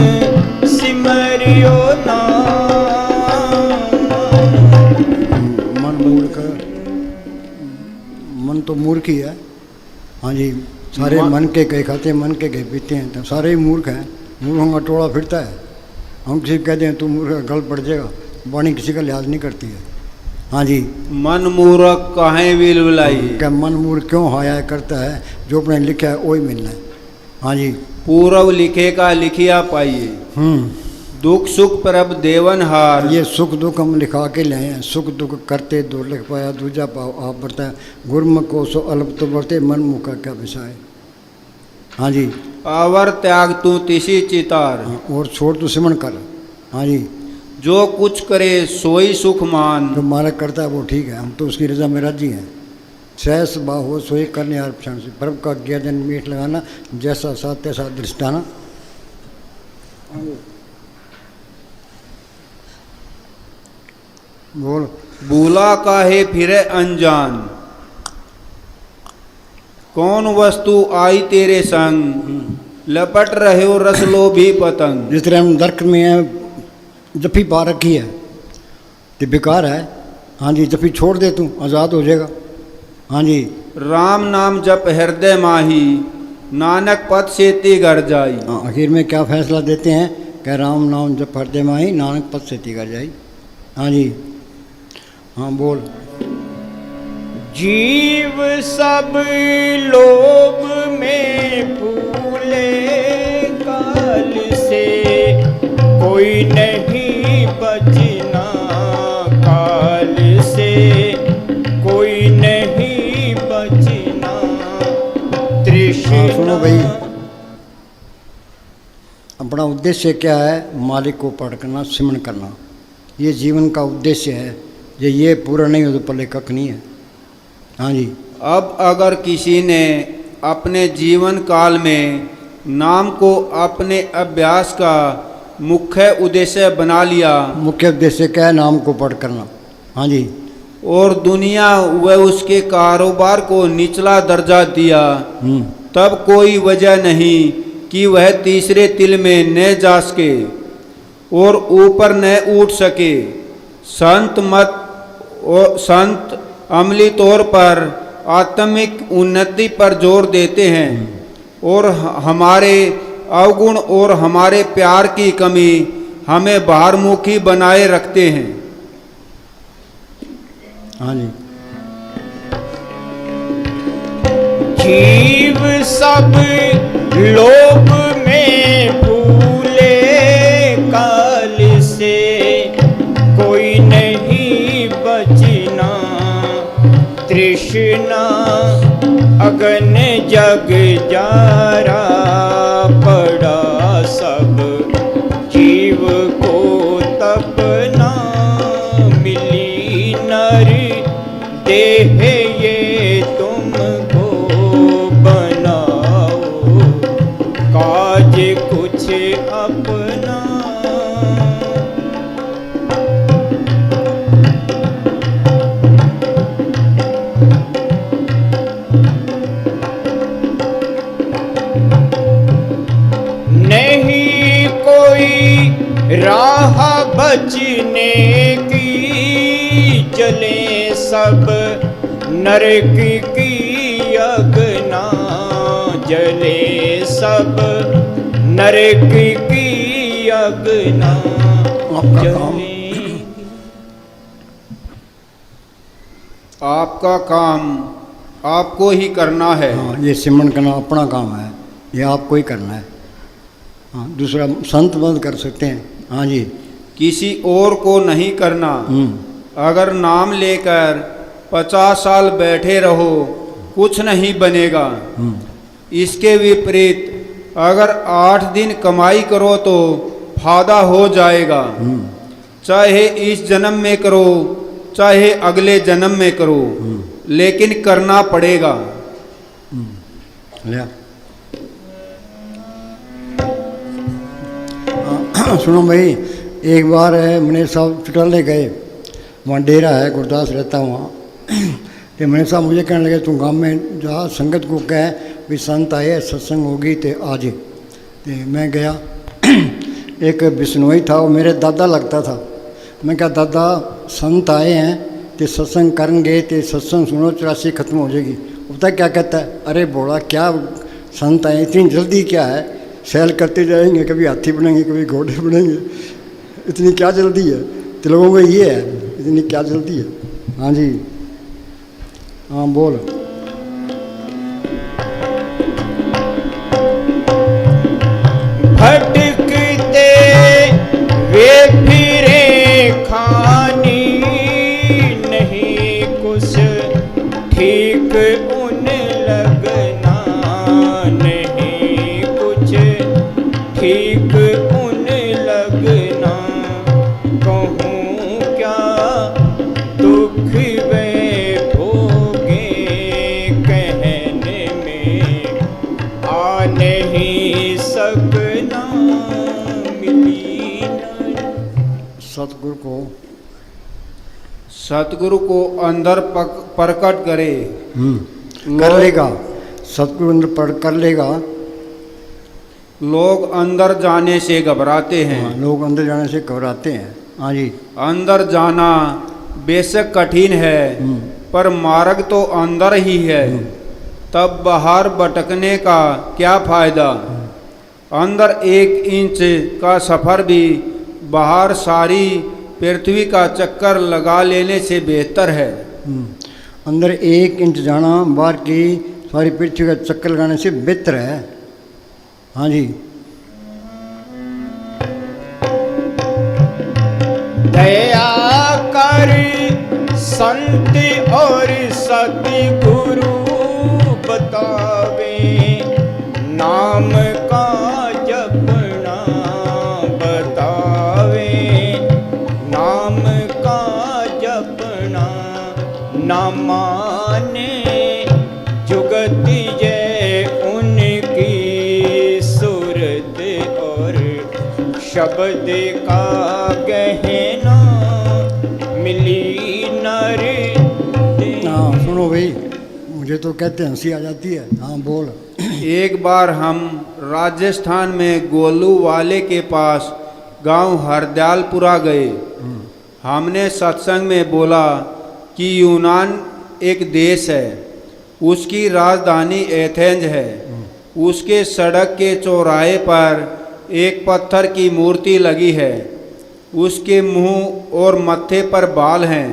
सिमरियो नाम। मन मूर्ख, मन तो मूर्ख ही है। हाँ जी। सारे मन के गए खाते, मन के गए पीते हैं, तो सारे ही मूर्ख हैं। मूर्खों का टोला फिरता है। हम किसी को कहते हैं तू मूर्ख, गल पड़ जाएगा। वाणी किसी का लिहाज नहीं करती है। हाँ जी। मन मूर्ख काहे विलवलाई, क्या मन मूर्ख क्यों हाया करता है, जो अपने लिखा है वही मिलना है। हाँ जी। पूर्व लिखे का लिखिया पाइए, दुख सुख प्रभ देवन हार। ये सुख दुख हम लिखा के लाए हैं। सुख दुख करते दो लिख पाया, दूजा पाओ आप बढ़ता। गुरमुख को सो अल्प तो बढ़ते, मन मुख का क्या विषय। हाँ जी। आवर त्याग तू तिसी चितार, और छोड़ तो सिमरण कर। हाँ जी। जो कुछ करे सोई सुख मान। जो मालिक करता है वो ठीक है, हम तो उसकी रजा में राजी हैं। सहस बाहो सोई करने यार क्षण से, प्रभु का ज्ञान मीठ लगाना, जैसा साथ तैसा दृष्टाना। बोल। भूला काहे फिरे अनजान, कौन वस्तु आई तेरे संग, लपट रहे हो रस लोभी पतंग। जिस तरह हम दरख्त में है, जफी पा रखी है तो बेकार है। हाँ जी। जफी छोड़ दे तू, आज़ाद हो जाएगा। हाँ जी। राम नाम जप हृदय माही, नानक पद से ती घर जाई। हाँ। आखिर में क्या फैसला देते हैं कि राम नाम जप हृदय माही, नानक पद से ती घर जाई। हाँ जी। हाँ बोल। जीव सब लोभ में फूले, काल से कोई नहीं बचना, काल से कोई नहीं बचना। तृष्णा। सुनो भाई, अपना उद्देश्य क्या है? मालिक को पाठ करना, सिमरण करना, ये जीवन का उद्देश्य है। ये पूरा नहीं हो तो पल्ले कख नहीं है। हाँ जी। अब अगर किसी ने अपने जीवन काल में नाम को अपने अभ्यास का मुख्य उद्देश्य बना लिया, मुख्य उद्देश्य क्या है? नाम को पाठ करना। हाँ जी। और दुनिया व उसके कारोबार को निचला दर्जा दिया, तब कोई वजह नहीं कि वह तीसरे तिल में न जा सके और ऊपर न उठ सके। संत अमली तौर पर आत्मिक उन्नति पर जोर देते हैं और हमारे अवगुण और हमारे प्यार की कमी हमें बाहरमुखी बनाए रखते हैं। हाँ जी। जीव सब लोभ में फूले, काल से कोई नहीं बचना। तृष्णा अगन जग जारा, पड़ा सब जीव को तब ना मिली। नर देह ये तुमको बनाओ, काज कुछ अपना। नहीं कोई राह बचने की, जले सब नरक की अग्ना। जले सब नरक की अग्ना। आपका काम आपको ही करना है। हाँ, ये सिमरण करना अपना काम है, ये आपको ही करना है। हाँ, दूसरा संत बंद कर सकते हैं। हाँ जी। किसी और को नहीं करना। अगर नाम लेकर 50 साल बैठे रहो, कुछ नहीं बनेगा। इसके विपरीत अगर 8 दिन कमाई करो तो फायदा हो जाएगा। चाहे इस जन्म में करो चाहे अगले जन्म में करो, लेकिन करना पड़ेगा। लिया। सुनो भाई, एक बार मनीष साहब चुटाले गए, वहाँ डेरा है, गुरदास रहता वहाँ। तो मनीष साहब मुझे कहने लगे तू गाँव में जा, संगत को कह भी संत आए सत्संग होगी तो आ जाए। तो मैं गया, एक बिश्नोई था, वो मेरे दादा लगता था। मैं कहा दादा संत आए हैं तो सत्संग करेंगे, तो सत्संग सुनो 84 खत्म हो जाएगी। पता क्या कहता है, अरे बोला क्या संत आए, इतनी जल्दी क्या है, सैल करते जाएंगे, कभी हाथी बनेंगे कभी घोड़े बनेंगे, इतनी क्या जल्दी है। तो लोगों को ये है, इतनी क्या जल्दी है। हाँ जी, हाँ बोल। भटकते वे फिरे खानी, नहीं कुछ ठीक उन लगना, नहीं कुछ ठीक उन लगना। कहूँ क्या दुख वे भोगे, कहने में आ नहीं सकना। मिली न सतगुरु को अंदर प्रकट करे। कर लेगा, सतगुरु अंदर कर लेगा। लोग अंदर जाने से घबराते हैं। हाँ, लोग अंदर जाने से घबराते हैं। हाँ जी, अंदर जाना बेशक कठिन है, पर मार्ग तो अंदर ही है। तब बाहर भटकने का क्या फायदा। अंदर 1 इंच का सफर भी बाहर सारी पृथ्वी का चक्कर लगा लेने से बेहतर है। अंदर 1 इंच जाना बाहर की सारी पृथ्वी का चक्कर लगाने से बेहतर है। हाँ जी, दया कर संत और सतगुरु बतावे, नाम का जपना बतावे, नाम का जपना। ना माने जुगत जय उनकी सूरत और शब्द का गहना, मिली नर। हाँ सुनो भाई, मुझे तो कहते हंसी आ जाती है। हाँ बोल। एक बार हम राजस्थान में गोलू वाले के पास गांव हरदयालपुरा गए। हमने सत्संग में बोला कि यूनान एक देश है, उसकी राजधानी एथेंस है। उसके सड़क के चौराहे पर एक पत्थर की मूर्ति लगी है। उसके मुंह और मत्थे पर बाल हैं,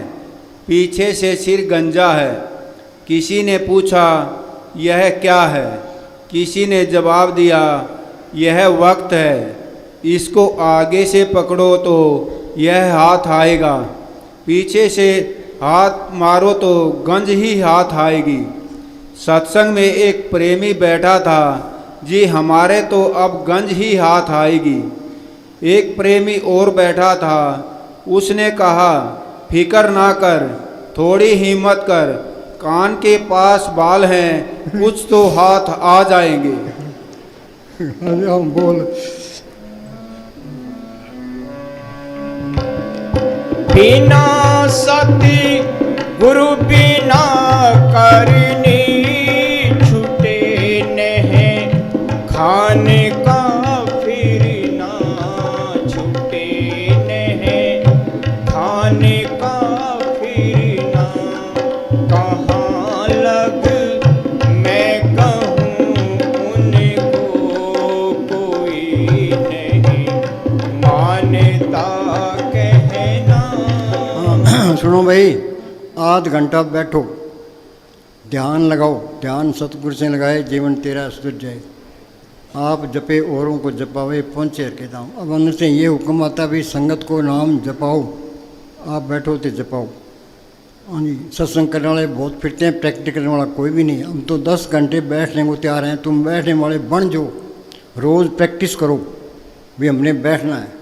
पीछे से सिर गंजा है। किसी ने पूछा यह क्या है? किसी ने जवाब दिया यह वक्त है, इसको आगे से पकड़ो तो यह हाथ आएगा, पीछे से हाथ मारो तो गंज ही हाथ आएगी। सत्संग में एक प्रेमी बैठा था, जी हमारे तो अब गंज ही हाथ आएगी। एक प्रेमी और बैठा था, उसने कहा फिक्र ना कर, थोड़ी हिम्मत कर, कान के पास बाल हैं, कुछ तो हाथ आ जाएंगे। हम बोल। बिना सती गुरु बिना करनी, छूटे नहीं खाने का फिरना, छूटे नहीं खाने का फिरना। कहाँ लग मैं कहूँ उनको, कोई नहीं मानता कहना। सुनो भाई, आध घंटा बैठो, ध्यान लगाओ, ध्यान सतगुरु से लगाए, जीवन तेरा सुधर जाए। आप जपे औरों को जपावे, पहुँचे के दाम। अब अंदर से ये हुक्म आता भी संगत को नाम जपाओ, आप बैठो तो जपाओ। हाँ जी, सत्संग करने वाले बहुत फिरते हैं, प्रैक्टिस करने वाला कोई भी नहीं। हम तो 10 घंटे बैठने को तैयार हैं, तुम बैठने वाले बन जाओ, रोज़ प्रैक्टिस करो भी हमने बैठना है।